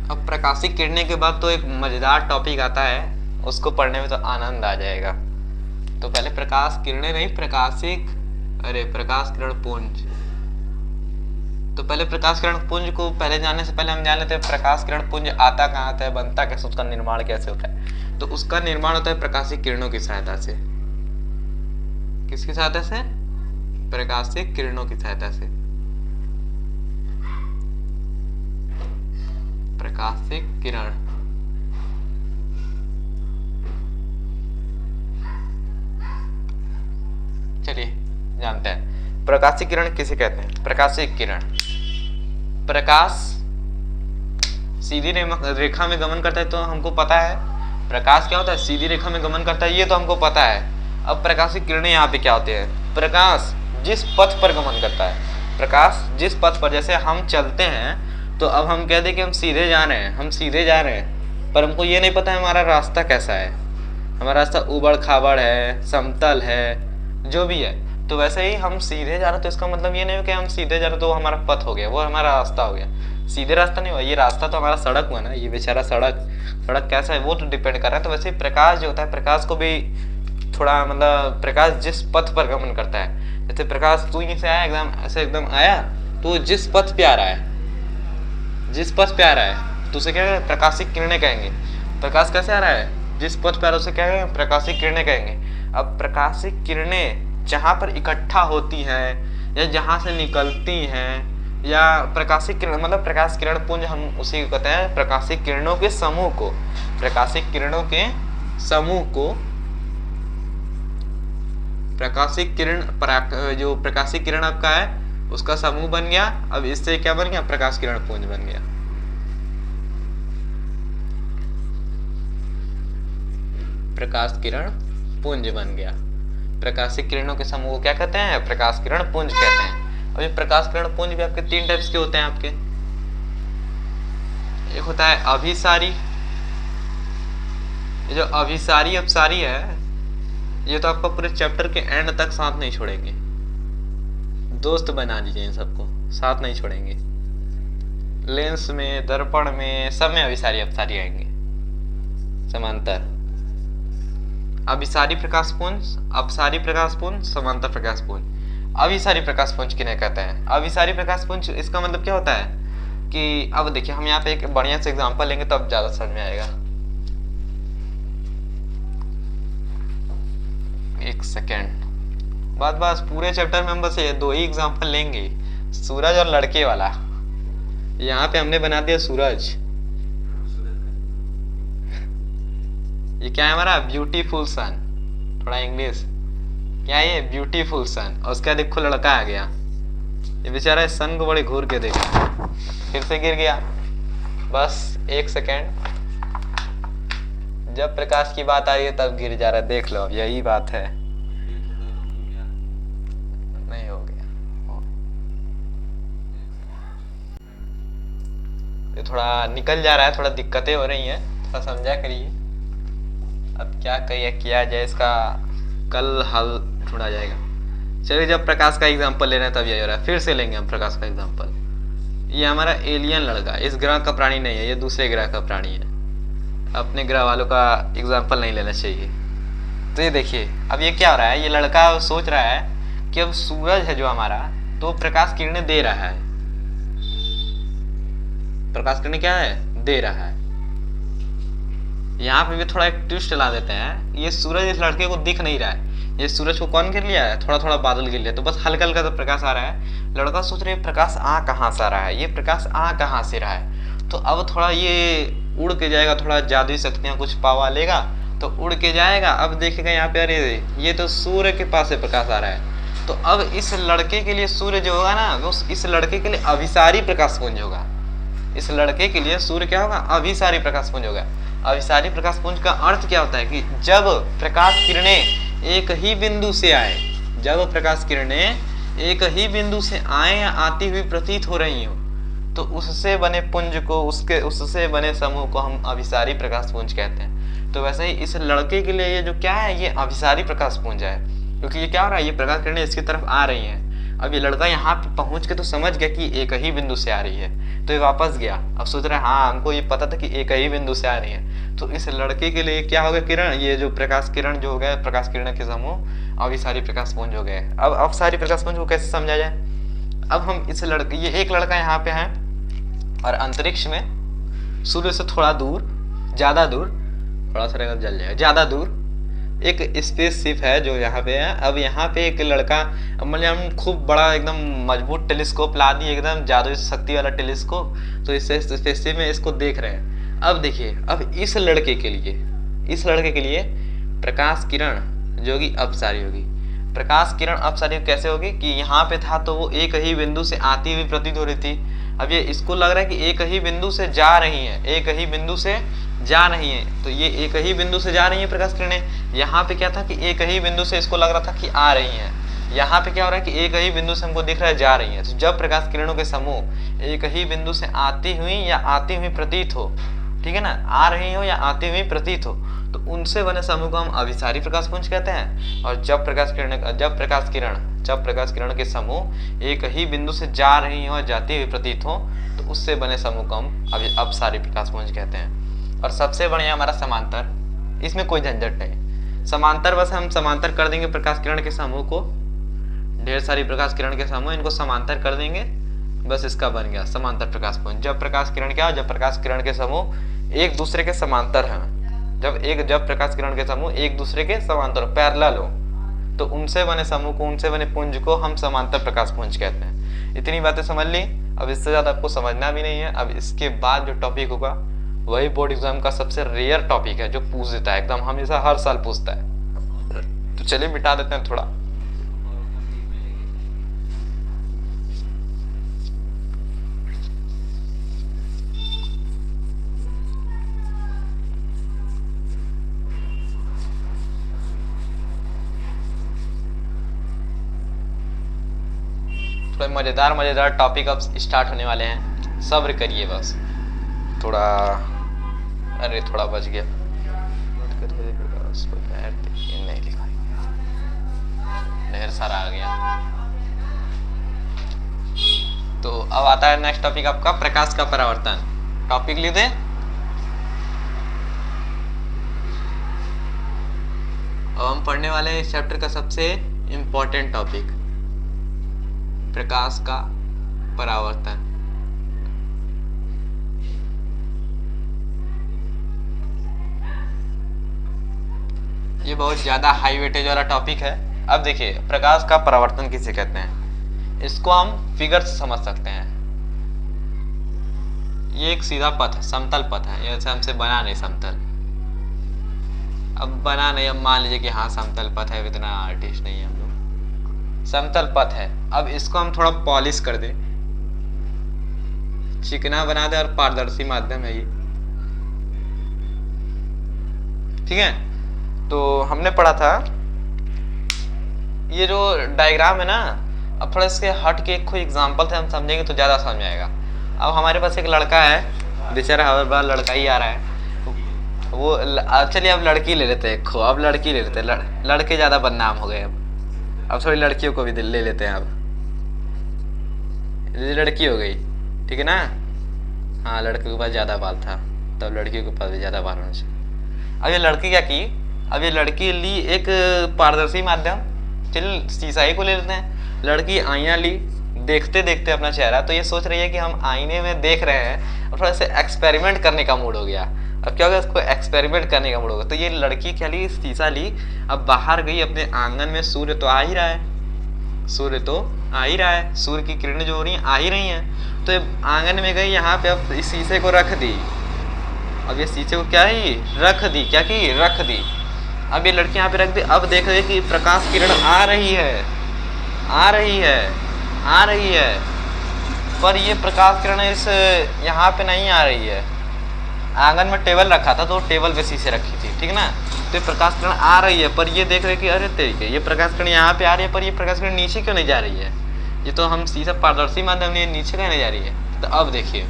अब प्रकाशिक किरणें के बाद तो एक मजेदार टॉपिक आता है, उसको पढ़ने में तो आनंद आ जाएगा। तो पहले प्रकाश किरणें नहीं, प्रकाशिक, अरे प्रकाश किरण पुंज। तो पहले प्रकाश किरण पुंज को पहले जानने से पहले हम जान लेते हैं प्रकाश किरण पुंज आता कहाँ आता है, बनता कैसे, उसका निर्माण कैसे होता है। तो उसका निर्माण होता है प्रकाशिक किरणों की सहायता से। किसकी सहायता से, प्रकाशिक किरणों की सहायता से। प्रकाशिक किरण, चलिए जानते हैं प्रकाशिक किरण किसे कहते हैं। प्रकाशिक किरण, प्रकाश सीधी रेखा में गमन करता है, तो हमको पता है प्रकाश क्या होता है, सीधी रेखा में गमन करता है, ये तो हमको पता है। अब प्रकाशिक किरणें यहाँ पे क्या होते हैं, प्रकाश जिस पथ पर गमन करता है, प्रकाश जिस पथ पर, जैसे हम चलते हैं तो अब हम कह दें कि हम सीधे जा रहे हैं, हम सीधे जा रहे हैं, पर हमको ये नहीं पता है हमारा रास्ता कैसा है, हमारा रास्ता उबड़ खाबड़ है, समतल है, जो भी है। तो वैसे ही हम सीधे जा रहे हैं, तो इसका मतलब ये नहीं हो कि हम सीधे जा रहे तो वो हमारा पथ हो गया, वो हमारा रास्ता हो गया। सीधे रास्ता नहीं हुआ, ये रास्ता तो हमारा सड़क हुआ ना, ये बेचारा सड़क कैसा है वो तो डिपेंड कर रहा है। तो वैसे ही प्रकाश जो होता है, प्रकाश को भी थोड़ा मतलब, प्रकाश जिस पथ पर गमन करता है, जैसे प्रकाश तू यहीं से आया, एकदम ऐसे एकदम आया, तो जिस पथ पे आ रहा है, जिस पथ पे आ रहा है तो उसे क्या कहेंगे, प्रकाशिक किरणें कहेंगे। प्रकाश कैसे आ रहा है, जिस पथ पे आ रहा है उसे क्या कहेंगे, प्रकाशिक किरणें कहेंगे। अब प्रकाशिक किरणें जहाँ पर इकट्ठा होती हैं या जहाँ से निकलती हैं, या प्रकाशिक किरण मतलब प्रकाश किरण पुंज हम उसी को कहते हैं, प्रकाशिक किरणों के समूह को, प्रकाशिक किरणों के समूह को, प्रकाशिक किरण जो प्रकाशिक किरण आपका है उसका समूह बन गया। अब इससे क्या बन गया, प्रकाश किरण पुंज बन गया। प्रकाश किरण पुंज बन गया। प्रकाशिक किरणों के समूह को क्या कहते हैं, प्रकाश किरण पुंज कहते हैं। अब ये प्रकाश किरण पुंज भी आपके तीन टाइप्स के होते हैं आपके। एक होता है अभिसारी, ये जो अभिसारी अपसारी है, ये तो आपका पूरे चैप्टर के एंड तक साथ नहीं छोड़ेंगे, दोस्त बना लीजिए इन सबको, साथ नहीं छोड़ेंगे। लेंस में, दर्पण में, सब में अभिसारी अपसारी आएंगे समांतर। अभिसारी प्रकाश पुंज, अपसारी प्रकाश पुंज, समांतर प्रकाश पुंज। अभिसारी प्रकाश पुंज किन्हें कहते हैं, अभिसारी प्रकाश पुंज, इसका मतलब क्या होता है कि अब देखिए हम यहाँ पे एक बढ़िया से एग्जांपल लेंगे तब ज्यादा समझ में आएगा। एक सेकेंड, बस पूरे चैप्टर में हम बस ये दो ही एग्जांपल लेंगे, सूरज और लड़के वाला। यहाँ पे हमने बना दिया सूरज, ये क्या है हमारा, ब्यूटीफुल सन, थोड़ा इंग्लिश क्या है ये, ब्यूटीफुल सन। और उसका देखो लड़का आ गया, ये बेचारा इस सन को बड़े घूर के देखा, फिर से गिर गया। बस एक सेकेंड, जब प्रकाश की बात आ रही है तब गिर जा रहा है, देख लो अब यही बात है। नहीं हो गया, ये थोड़ा निकल जा रहा है, थोड़ा दिक्कतें हो रही हैं, थोड़ा समझा करिए। अब क्या किया जाए, इसका कल हल ढूंढा जाएगा। चलिए, जब प्रकाश का एग्जांपल ले रहे हैं तब यही हो रहा है, फिर से लेंगे हम प्रकाश का एग्जांपल। ये हमारा एलियन लड़का, इस ग्रह का प्राणी नहीं है, ये दूसरे ग्रह का प्राणी है, अपने ग्रह वालों का एग्जांपल नहीं लेना चाहिए। तो ये देखिए, अब ये क्या हो रहा है, ये लड़का सोच रहा है कि अब सूरज है जो हमारा, तो प्रकाश किरणें दे रहा है, प्रकाश किरणें क्या है, दे रहा है। यहाँ पे भी थोड़ा एक ट्विस्ट ला देते हैं, ये सूरज इस लड़के को दिख नहीं रहा है, ये सूरज को कौन गिर लिया है, थोड़ा थोड़ा बादल गिर लिया, तो बस हल्का हल्का तो प्रकाश आ रहा है। लड़का सोच रहे प्रकाश आ कहाँ से आ रहा है, ये प्रकाश आ कहाँ से रहा है। तो अब थोड़ा ये उड़ के जाएगा, थोड़ा जादुई शक्तियाँ कुछ पावा लेगा, तो उड़ के जाएगा। अब देखेगा यहाँ पे, अरे ये तो सूर्य के पास से प्रकाश आ रहा है, तो अब इस लड़के के लिए सूर्य जो होगा ना, वो इस लड़के के लिए अभिसारी प्रकाश पुंज होगा। इस लड़के के लिए सूर्य क्या होगा? अभिसारी प्रकाश पुंज होगा। अभिसारी प्रकाश पुंज का अर्थ क्या होता है कि जब प्रकाश किरणें एक ही बिंदु से आए, जब प्रकाश किरणें एक ही बिंदु से आए या आती हुई प्रतीत हो रही हो, तो उससे बने पुंज को, उससे बने समूह को हम अभिसारी प्रकाश पुंज कहते हैं। तो वैसे ही इस लड़के के लिए ये जो क्या है, ये अभिसारी प्रकाश पुंज है, क्योंकि ये क्या हो रहा है, ये प्रकाश किरणें इसकी तरफ आ रही हैं। अब ये लड़का यहाँ पे पहुंच के तो समझ गया कि एक ही बिंदु से आ रही है, तो ये वापस गया। अब सोच रहा है हाँ हमको ये पता था कि एक ही बिंदु से आ रही है। तो इस लड़के के लिए क्या हो गया किरण, ये जो प्रकाश किरण जो हो गया, प्रकाश किरण के समूह अभिसारी प्रकाश पुंज हो गए। अब अभिसारी प्रकाश पुंज को कैसे समझा जाए? अब हम इस लड़के, ये एक लड़का यहाँ पे है और अंतरिक्ष में सूर्य से थोड़ा दूर, ज्यादा दूर, थोड़ा सा रहेगा जल जाएगा, ज्यादा दूर एक स्पेसशिप है जो यहाँ पे है। अब यहाँ पे एक लड़का, मतलब हम खूब बड़ा एकदम मजबूत टेलीस्कोप ला दिए, एकदम जादुई शक्ति वाला टेलीस्कोप, तो इस स्पेसशिप में इसको देख रहे हैं। अब देखिए, अब इस लड़के के लिए प्रकाश किरण जो कि अपसारी होगी। प्रकाश किरण अपसारी कैसे होगी कि यहाँ पे था तो वो एक ही बिंदु से आती हुई प्रतीत हो रही थी। अब ये इसको लग रहा है कि एक ही बिंदु से जा रही है, एक ही बिंदु से जा रही है, तो ये एक ही बिंदु से जा रही है प्रकाश किरणें। यहाँ पे क्या था कि एक ही बिंदु से इसको लग रहा था कि आ रही है, यहाँ पे क्या हो रहा है कि एक ही बिंदु से हमको दिख रहा है जा रही है। तो जब प्रकाश किरणों के समूह एक ही बिंदु से आती हुई या आती हुई प्रतीत हो, ठीक है ना, आ रही हो या आती हुई प्रतीत हो, तो उनसे बने समूह को हम अभिसारी प्रकाश पुंज कहते हैं। और जब प्रकाश किरण के समूह एक ही बिंदु से जा रही हो, जाती हुई प्रतीत हो, तो उससे बने समूह को हम अपसारी प्रकाश पुंज कहते हैं। और सबसे बढ़िया हमारा समांतर, इसमें कोई झंझट नहीं, समांतर बस हम समांतर कर देंगे प्रकाश किरण के समूह को, ढेर सारी प्रकाश किरण के समूह, इनको समांतर कर देंगे, बस इसका बन गया समांतर प्रकाश पुंज। जब प्रकाश किरण क्या हो, जब प्रकाश किरण के समूह एक दूसरे के समांतर हैं, जब प्रकाश किरण के समूह एक दूसरे के समांतर पैरेलल हो, तो उनसे बने समूह को, उनसे बने पुंज को हम समांतर प्रकाश पुंज कहते हैं। इतनी बातें समझ ली, अब इससे ज्यादा आपको समझना भी नहीं है। अब इसके बाद जो टॉपिक होगा वही बोर्ड एग्जाम का सबसे रेयर टॉपिक है, जो पूछ देता है एकदम, हमेशा हर साल पूछता है। तो चलिए मिटा देते हैं थोड़ा। थोड़ा मजेदार टॉपिक अब स्टार्ट होने वाले हैं, सब्र करिए बस थोड़ा। अरे थोड़ा बच गया, नहीं लिखा, ढेर सारा आ गया। तो अब आता है नेक्स्ट टॉपिक आपका प्रकाश का परावर्तन। टॉपिक लिख दें। अब हम पढ़ने वाले हैं इस चैप्टर का सबसे इंपॉर्टेंट टॉपिक, प्रकाश का परावर्तन। ये बहुत ज्यादा हाई वेटेज वाला टॉपिक है। अब देखिए, प्रकाश का परावर्तन किसे कहते हैं, इसको हम फिगर से समझ सकते हैं। ये एक सीधा पथ है, समतल पथ है, ये हमसे बना नहीं समतल, अब बना नहीं, अब मान लीजिए कि हाँ समतल पथ है, इतना आर्टिस्ट नहीं है हम लोग, समतल पथ है। अब इसको हम थोड़ा पॉलिश कर दें, चिकना बना दे, और पारदर्शी माध्यम है ये, ठीक है। तो हमने पढ़ा था ये जो डायग्राम है ना, अब थोड़ा इसके हट के कोई एग्जांपल से हम समझेंगे तो ज़्यादा समझ में आएगा। अब हमारे पास एक लड़का है, बेचारा हर बार लड़का ही आ रहा है, वो चलिए अब लड़की ले लेते हैं, अब लड़की ले लेते हैं, लड़के ज़्यादा बदनाम हो गए। अब थोड़ी लड़कियों को भी ले लेते हैं। अब लड़की हो गई, ठीक है ना, हाँ लड़के के पास ज़्यादा बाल था, तब लड़कियों के पास भी ज़्यादा बाल होना चाहिए। अब ये लड़की क्या की, अब ये लड़की ली एक पारदर्शी माध्यम, चलिए शीशा ही को ले लेते हैं। लड़की आईना ली, देखते देखते अपना चेहरा, तो ये सोच रही है कि हम आईने में देख रहे हैं, और थोड़ा सा एक्सपेरिमेंट करने का मूड हो गया। अब क्या होगा, इसको एक्सपेरिमेंट करने का मूड होगा। तो ये लड़की क्या ली, शीशा ली, अब बाहर गई अपने आंगन में, सूर्य तो आ ही रहा है, सूर्य तो आ ही रहा है, सूर्य की किरणें जो हो रही हैं आ ही रही हैं। तो आंगन में गई, यहाँ पे अब इस शीशे को रख दी, अब ये शीशे को क्या ही रख दी, क्या की रख दी। अब ये लड़की यहाँ पे रख दी। अब देख रहे कि प्रकाश किरण आ रही है, आ रही है, आ रही है, पर ये प्रकाश किरण इस यहाँ पे नहीं आ रही है। आंगन में टेबल रखा था तो टेबल पे शीशे रखी थी, ठीक ना। तो ये प्रकाश किरण आ रही है, पर ये देख रहे कि अरे तरीके ये प्रकाश किरण यहाँ पे आ रही है, पर ये प्रकाश किरण नीचे क्यों नहीं जा रही है। ये तो हम शीशा पारदर्शी माध्यम में नीचे क्यों नहीं जा रही है। तो अब देखिए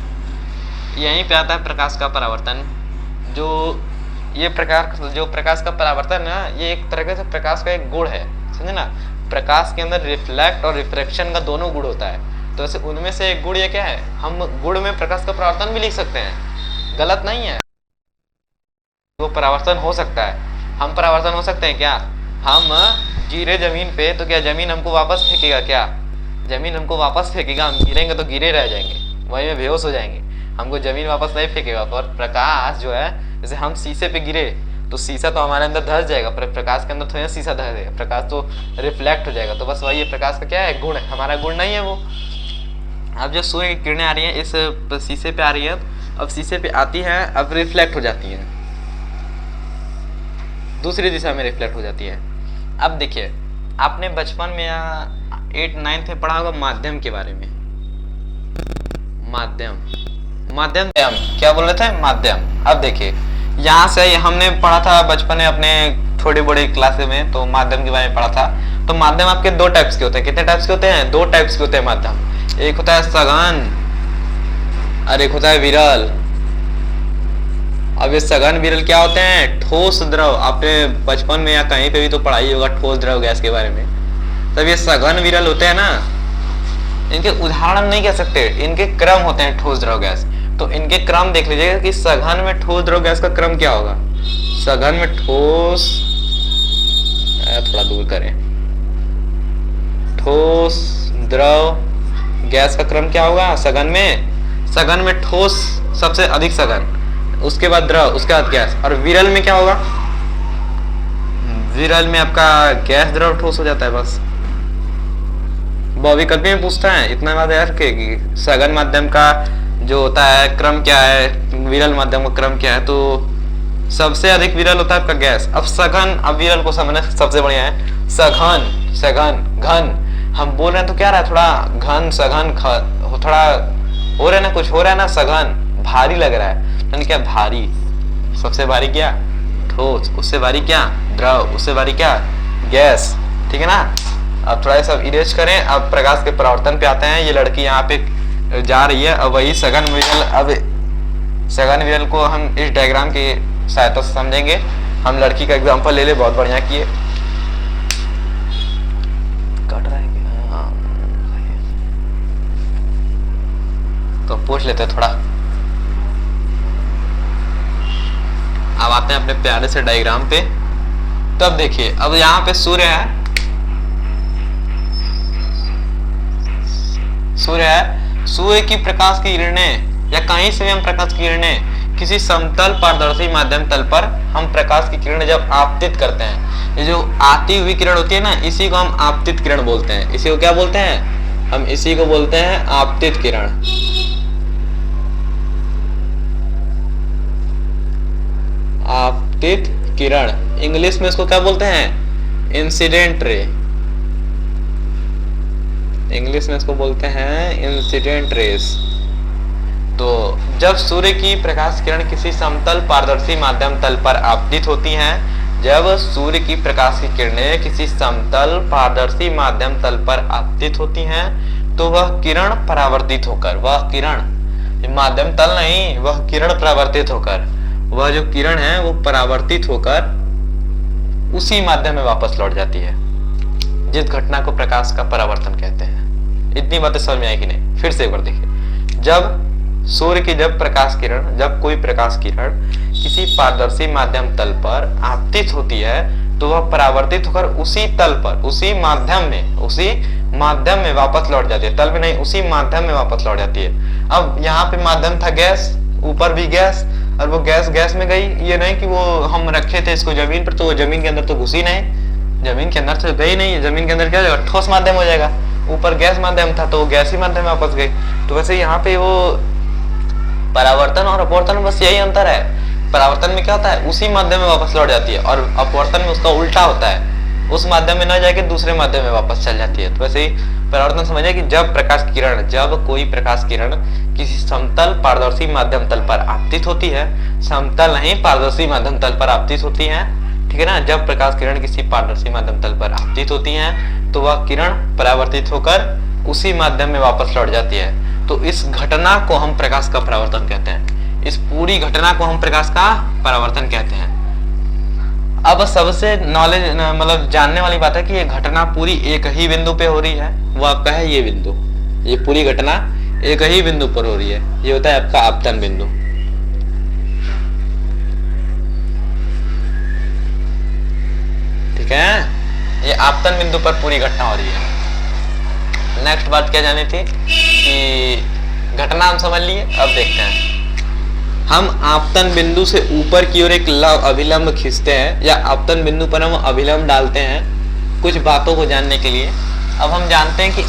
यहीं पे आता है प्रकाश का परावर्तन। जो ये प्रकाश, जो प्रकाश का परावर्तन है ना, ये एक तरह से प्रकाश का एक गुण है, समझे ना। प्रकाश के अंदर रिफ्लेक्ट और रिफ्रैक्शन का दोनों गुण होता है। तो ऐसे उनमें से एक गुण ये क्या है, हम गुण में प्रकाश का परावर्तन भी लिख सकते हैं, गलत नहीं है। वो परावर्तन हो सकता है, हम परावर्तन हो सकते हैं क्या। हम गिरे जमीन पे तो क्या जमीन हमको वापस फेंकेगा, क्या जमीन हमको वापस फेंकेगा। हम गिरेंगे तो गिरे रह जाएंगे, वहीं में बेहोश हो जाएंगे, हमको जमीन वापस नहीं फेंकेगा। पर प्रकाश जो है, जैसे हम शीशे पे गिरे तो शीशा तो हमारे अंदर धंस जाएगा, पर प्रकाश के अंदर थोड़ा शीशा धंस जाएगा, प्रकाश तो रिफ्लेक्ट हो जाएगा। तो बस वही प्रकाश का क्या है, गुण है, हमारा गुण नहीं है वो। अब जो सूर्य की किरणें आ रही हैं इस शीशे पे आ रही है, अब शीशे पे आती हैं, अब रिफ्लेक्ट हो जाती हैं, दूसरी दिशा में रिफ्लेक्ट हो जाती है। अब देखिए आपने बचपन में या 8-9 में पढ़ा होगा माध्यम के बारे में। माध्यम, माध्यम क्या बोल रहे थे, माध्यम। अब देखिए यहाँ से हमने पढ़ा था बचपन में अपने थोड़ी बड़ी क्लास में, तो माध्यम के बारे में पढ़ा था। तो माध्यम आपके दो टाइप्स के होते हैं। कितने टाइप्स के होते हैं, दो टाइप्स के होते हैं माध्यम। एक होता है सघन और एक होता है विरल। अब ये सघन विरल क्या होते हैं, ठोस द्रव। आपने बचपन में या कहीं पे भी तो पढ़ाई होगा ठोस द्रव गैस के बारे में। तब ये सघन विरल होते हैं ना, इनके उदाहरण नहीं कह सकते, इनके क्रम होते हैं ठोस द्रव गैस। तो इनके क्रम देख लीजिएगा कि सघन में ठोस द्रव गैस का क्रम क्या होगा। सघन में ठोस, थोड़ा दूर करें, ठोस द्रव गैस का क्रम क्या होगा सघन में। सघन में ठोस सबसे अधिक सघन, उसके बाद द्रव, उसके बाद गैस। और विरल में क्या होगा, विरल में आपका गैस द्रव ठोस हो जाता है। बस बहुविकल्पी में पूछता है, इतना बात याद रखिए कि सघन माध्यम का जो होता है क्रम क्या है, विरल माध्यम का क्रम क्या है। तो सबसे अधिक विरल होता है आपका गैस। अब सघन, अब विरल को समझना सबसे बढ़िया है सघन, सघन, घन। हम बोल रहे हैं तो क्या रहा है, थोड़ा घन सघन, थोड़ा हो रहा है ना, कुछ हो रहा है ना, सघन भारी लग रहा है, यानी क्या भारी। सबसे भारी क्या, ठोस, उससे भारी क्या, द्रव, उससे भारी क्या, गैस, ठीक है ना। अब थोड़ा सब इरेज करें, अब प्रकाश के परावर्तन पे आते हैं। ये लड़की यहाँ पे जा रही है, अब वही सघन विरल। अब सघन विरल को हम इस डायग्राम की सहायता से समझेंगे। हम लड़की का एग्जांपल ले ले, बहुत बढ़िया किए। कट रहा है क्या, हाँ तो पूछ लेते थोड़ा। अब आते हैं अपने प्यारे से डायग्राम पे। तब देखिए अब यहाँ पे सूर्य है, सूर्य है। सूर्य की प्रकाश की किरणें या कहीं से भी हम प्रकाश की किरणें किसी समतल पारदर्शी माध्यम तल पर हम प्रकाश की किरणें जब आपतित करते हैं, ये जो आती हुई किरण होती है ना, इसी को हम आपतित किरण बोलते हैं। इसी को क्या बोलते हैं, हम इसी को बोलते हैं आपतित किरण। आपतित किरण, इंग्लिश में इसको क्या बोलते हैं, इंसिडेंट रे। इंग्लिश में इसको बोलते हैं इंसिडेंट रेस। तो जब सूर्य की प्रकाश किरण किसी समतल पारदर्शी माध्यम तल पर आपतित होती हैं, जब सूर्य की प्रकाश की किरणें किसी समतल पारदर्शी माध्यम तल पर आपतित होती हैं, तो वह किरण परावर्तित होकर, वह किरण, माध्यम तल नहीं, वह किरण परावर्तित होकर, वह जो किरण है वो परावर्तित होकर उसी माध्यम में वापस लौट जाती है, जिस घटना को प्रकाश का परावर्तन कहते हैं। इतनी बातें समझ में आई कि नहीं, फिर से एक बार देखिए। जब सूर्य की जब प्रकाश किरण, जब कोई प्रकाश किरण किसी पारदर्शी माध्यम तल पर आपतित होती है, तो वह परावर्तित होकर उसी तल पर, उसी माध्यम में वापस लौट जाती है। तल में नहीं, उसी माध्यम में वापस लौट जाती है। अब यहाँ पे माध्यम था गैस, ऊपर भी गैस, और वो गैस में गई। ये नहीं कि वो हम रखे थे इसको जमीन पर, तो वो जमीन के अंदर तो घुसी नहीं, जमीन के अंदर तो गई नहीं, जमीन के अंदर क्या हो जाएगा, ठोस माध्यम हो जाएगा। ऊपर गैस माध्यम था तो वो गैसी माध्यम में वापस गई। तो वैसे यहाँ पे वो परावर्तन और अपवर्तन बस यही अंतर है परावर्तन में क्या होता है, उसी माध्यम में वापस लौट जाती है, और अपवर्तन में उसका उल्टा होता है, उस माध्यम में न जाके दूसरे माध्यम में वापस चल जाती है। तो वैसे ही परावर्तन समझिए कि जब कोई प्रकाश किरण किसी समतल पारदर्शी माध्यम तल पर आपतित होती है, समतल नहीं पारदर्शी माध्यम तल पर आपतित होती है, ठीक है ना, जब प्रकाश किरण किसी पारदर्शी माध्यम तल पर आपतित होती है तो वह किरण परावर्तित होकर उसी माध्यम में वापस लौट जाती है। तो इस घटना को हम प्रकाश का परावर्तन कहते हैं, इस पूरी घटना को हम प्रकाश का परावर्तन कहते हैं। अब सबसे नॉलेज मतलब जानने वाली बात है कि ये घटना पूरी एक ही बिंदु पे हो रही है, वो आपका है ये बिंदु, ये पूरी घटना एक ही बिंदु पर हो रही है, ये होता है आपका आपतन बिंदु। ठीक है, ये आपतन बिंदु पर पूरी घटना हो रही है। नेक्स्ट बात क्या जानी थी कि घटना हम समझ लिए, अब देखते हैं हम आपतन बिंदु से ऊपर की ओर एक अभिलंब खींचते हैं या आपतन बिंदु पर हम अभिलंब डालते हैं कुछ बातों को जानने के लिए। अब हम जानते हैं कि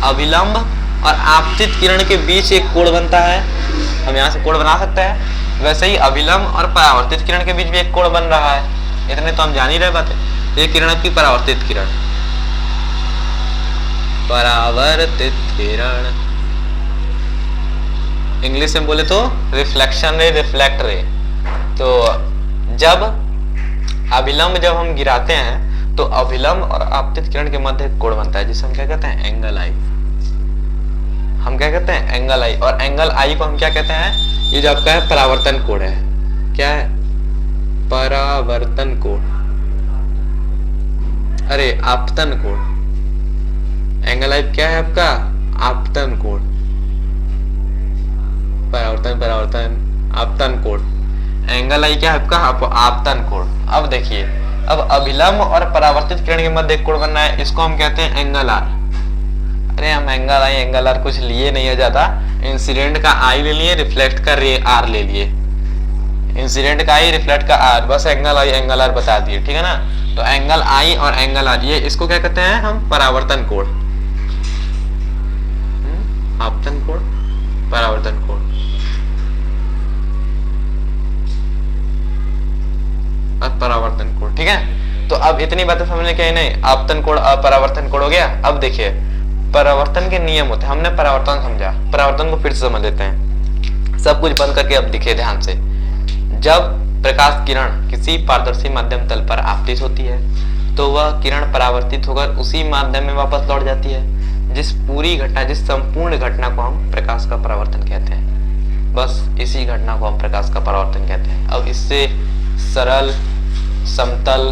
अभिलंब और आपतित किरण के बीच एक कोण बनता है, हम यहाँ से कोण बना सकते हैं। वैसे ही अभिलंब और परावर्तित किरण के बीच भी एक कोण बन रहा है, इतने तो हम जान ही रहे बातें। ये किरण की परावर्तित किरण, परावर्तित किरण इंग्लिश में बोले तो रिफ्लेक्शन रे, रिफ्लेक्ट रे। तो जब अभिलंब जब हम गिराते हैं तो अभिलंब और आपतित किरण के मध्य एक कोण बनता है जिसे हम क्या कहते हैं, एंगल आई। हम क्या कहते हैं, एंगल आई। और एंगल आई को हम क्या कहते हैं, ये जो आपका है परावर्तन कोण है। क्या है, परावर्तन कोण, अरे आपतन कोण। एंगल आई क्या है आपका, आपतन कोण। परावर्तन आपतन कोण, एंगल आई क्या है आपका, आपतन कोण। अब देखिए, अब अभिलंब और परावर्तित किरण के मध्य एक कोण बनना है, इसको हम कहते हैं एंगल आर। अरे हम एंगल आर कुछ लिए नहीं है ज्यादा, इंसिडेंट का आई ले लिए, रिफ्लेक्ट का रे आर ले लिए। इंसिडेंट का आई, रिफ्लेक्ट का आर, बस एंगल आई एंगल आर बता दिए, ठीक है ना। तो एंगल आई और एंगल आर, ये इसको क्या कहते हैं हम, परावर्तन कोण, आपतन कोण, परावर्तन कोण और परावर्तन कोण। ठीक है, तो अब इतनी बातें समझने के नहीं, आपतन कोण और परावर्तन कोण हो गया। अब देखिए परावर्तन के नियम होते हैं, हमने परावर्तन समझा, परावर्तन को फिर से समझ लेते हैं, सब कुछ बंद करके अब दिखे ध्यान से। जब प्रकाश किरण किसी पारदर्शी माध्यम तल पर आपतित होती है तो वह किरण परावर्तित होकर उसी माध्यम में वापस लौट जाती है। जिस संपूर्ण घटना को हम प्रकाश का परावर्तन कहते हैं, बस इसी घटना को हम प्रकाश का परावर्तन कहते हैं। अब इससे सरल समतल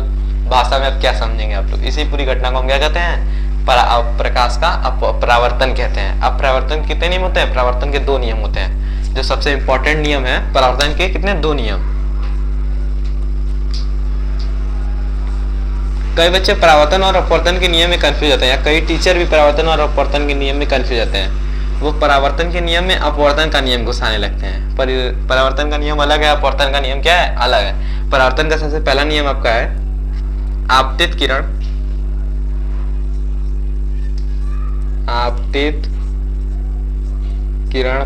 भाषा में अब क्या समझेंगे आप लोग, इसी पूरी घटना को हम क्या कहते हैं, प्रकाश का परावर्तन कहते हैं। अब परावर्तन कितने नियम होते हैं, परावर्तन के 2 नियम होते हैं। जो सबसे इंपॉर्टेंट नियम है परावर्तन के, कितने, 2 नियम। कई बच्चे परावर्तन और अपवर्तन के नियम में कंफ्यूज होते हैं, या कई टीचर भी परावर्तन और अपवर्तन के नियम में कंफ्यूज होते हैं। वो परावर्तन के नियम में अपवर्तन का नियम घुसाने लगते हैं। परावर्तन का नियम अलग है, अपवर्तन का नियम क्या है, अलग है। परावर्तन का सबसे पहला नियम आपका है, आपतित किरण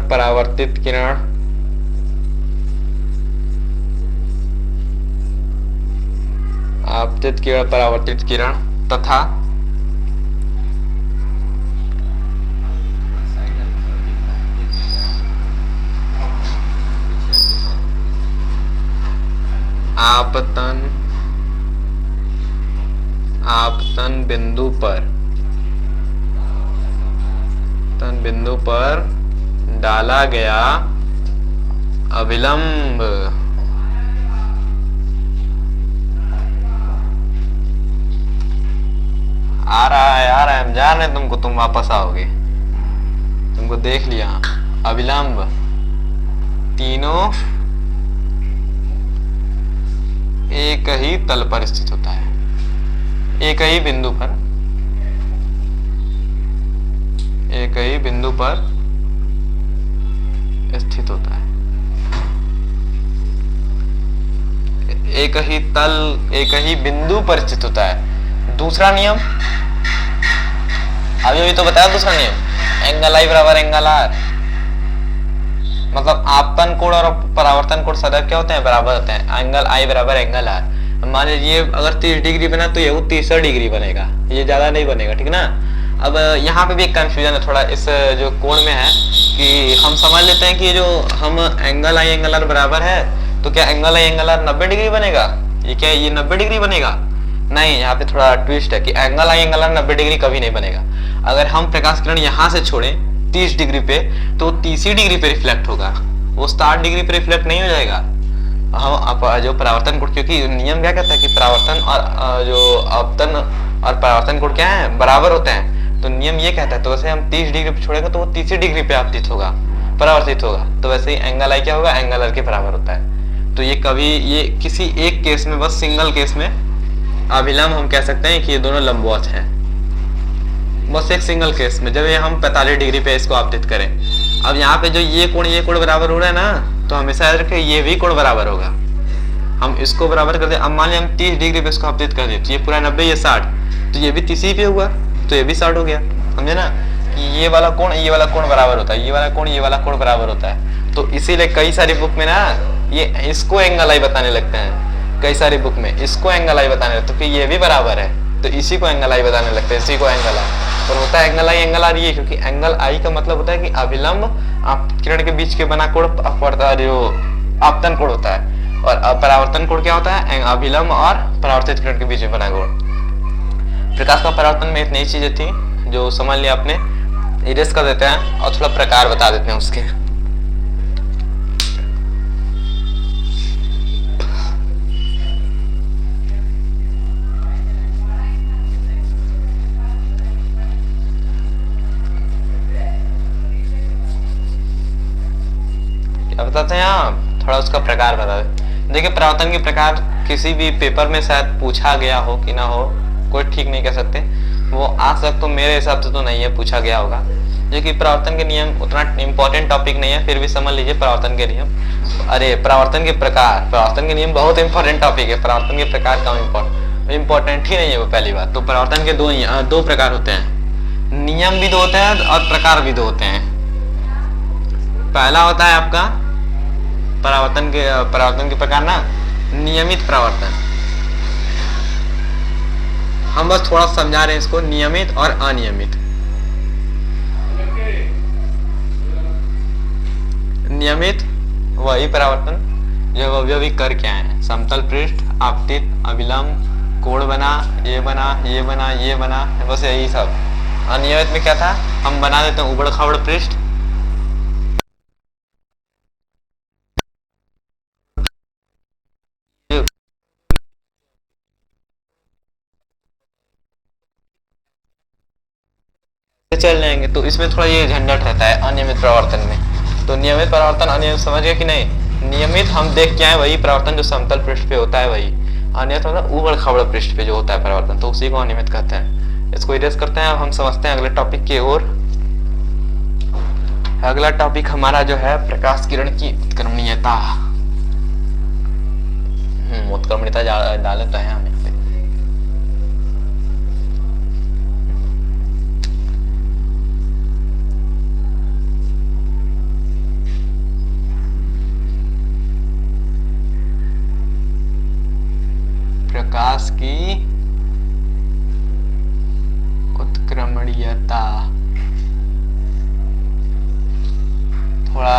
परावर्तित किरण आपतित किरण परावर्तित किरण तथा आपतन बिंदु पर डाला गया अभिलंब आ रहा है, हम जान रहे तुमको, तुम वापस आओगे, तुमको देख लिया। अभिलंब तीनों एक ही तल पर स्थित होता है, एक ही बिंदु पर स्थित होता है। एक ही तल, एक ही बिंदु पर स्थित होता है। दूसरा नियम अभी तो बताया, दूसरा नियम एंगल आई बराबर एंगल आर। मतलब आपतन कोण और परावर्तन कोण सदैव क्या होते हैं, बराबर होते हैं। एंगल आई बराबर एंगल आर। मान लीजिए अगर 30 डिग्री बना तो ये वो 30 डिग्री बनेगा, ये ज्यादा नहीं बनेगा, ठीक ना। अब यहाँ पे भी एक कंफ्यूजन है थोड़ा इस जो कोण में है कि हम समझ लेते हैं कि जो हम एंगल आई एंगल आर बराबर है तो क्या angle I angle R 90 degree बनेगा, ये क्या ये 90 डिग्री बनेगा? नहीं, यहाँ पे थोड़ा ट्विस्ट है कि angle I angle R 90 degree कभी नहीं बनेगा। अगर हम प्रकाश किरण यहाँ से छोड़ें 30 डिग्री पे तो 30 डिग्री पे रिफ्लेक्ट होगा, वो 60 डिग्री पे रिफ्लेक्ट नहीं हो जाएगा। हम जो परावर्तन कोण, क्योंकि नियम क्या कहता है कि परावर्तन और जो आपतन और परावर्तन कोण क्या है, बराबर होते हैं। तो नियम ये कहता है, तो वैसे हम 30 डिग्री पे छोड़ेंगे तो वो 30 डिग्री पे आपतित होगा, परावर्तित होगा। तो वैसे ही एंगल आई क्या होगा, एंगल आर के बराबर होता है। तो ये कभी ये किसी एक केस में, बस सिंगल केस में अभिलंब हम कह सकते हैं कि ये दोनों लंबवत हैं, बस एक सिंगल केस में, जब ये हम 45 डिग्री पे इसको आपतित करें। अब यहाँ पे जो ये कोण बराबर हो रहा है ना, तो हमेशा याद रखें ये भी कोण बराबर होगा। हम इसको बराबर कर दे, अब मान लिया हम 30 डिग्री पे इसको आपतित कर दे तो ये पूरा 90, ये 60, तो ये भी 30 पे हुआ तो ये भी 60 हो गया, समझे ना। कि ये वाला कोण बराबर होता है, ये वाला कोण बराबर होता है। तो इसीलिए कई सारी बुक में ना ये इसको एंगल आई बताने लगते हैं, कई सारी बुक में इसको एंगल आई बताने लगते हैं, तो ये भी बराबर है तो इसी को एंगल आई बताने लगते हैं, इसी को एंगल आई। और होता है एंगल आई एंगल आर ये, क्योंकि एंगल आई का मतलब होता है कि अभिलंब किरण के बीच के बना कोण जो आपतन कोण होता है, और परावर्तन कोण क्या होता है, अभिलंब और परावर्तित किरण के बीच में बना कोण। प्रकाश का परावर्तन में इतनी ही चीजें थी जो समझ लिया आपने, इरेज कर देते हैं और थोड़ा प्रकार बता देते हैं उसके। क्या बताते हैं आप, थोड़ा उसका प्रकार बता दें। देखिए परावर्तन के प्रकार किसी भी पेपर में शायद पूछा गया हो कि ना हो, कोई ठीक नहीं कह सकते, वो आज तक तो मेरे हिसाब से तो नहीं है पूछा गया होगा। जो कि परावर्तन के नियम उतना इम्पोर्टेंट टॉपिक नहीं है, फिर भी समझ लीजिए परावर्तन के नियम। अरे परावर्तन के प्रकार, परावर्तन के नियम बहुत इंपॉर्टेंट टॉपिक है, परावर्तन के प्रकार कम इम्पोर्टेंट ही नहीं है वो, पहली बात। तो परावर्तन के दो प्रकार होते हैं, नियम भी दो होते हैं और प्रकार भी दो होते हैं। पहला होता है आपका परावर्तन के प्रकार ना, नियमित परावर्तन। हम बस थोड़ा समझा रहे हैं इसको, नियमित और अनियमित। नियमित वही परावर्तन जो अभी कर क्या है, समतल पृष्ठ, आपतित, अभिलंब, कोण बना, ये बना, ये बना, ये बना, बस यही सब। अनियमित में क्या था, हम बना देते हैं उबड़ खाबड़ पृष्ठ, चल जाएंगे, तो इसमें थोड़ा ये झंझट रहता है अनियमित परावर्तन में। तो नियमित परावर्तन, अनियमित समझ गए कि नहीं। नियमित हम देख के आए वही परावर्तन जो समतल पृष्ठ पे होता है वही, अनियमित मतलब ऊबड़ खाबड़ पृष्ठ पे जो होता है परावर्तन, तो उसी को अनियमित कहते हैं। इसको इरेज करते हैं। अब हम समझते हैं अगले टॉपिक की ओर। अगला टॉपिक हमारा जो है प्रकाश किरण की उत्क्रमणीयता। उत्क्रमणीयता डाले तो है हम यहाँ पे। प्रकाश की उत्क्रमणीयता, थोड़ा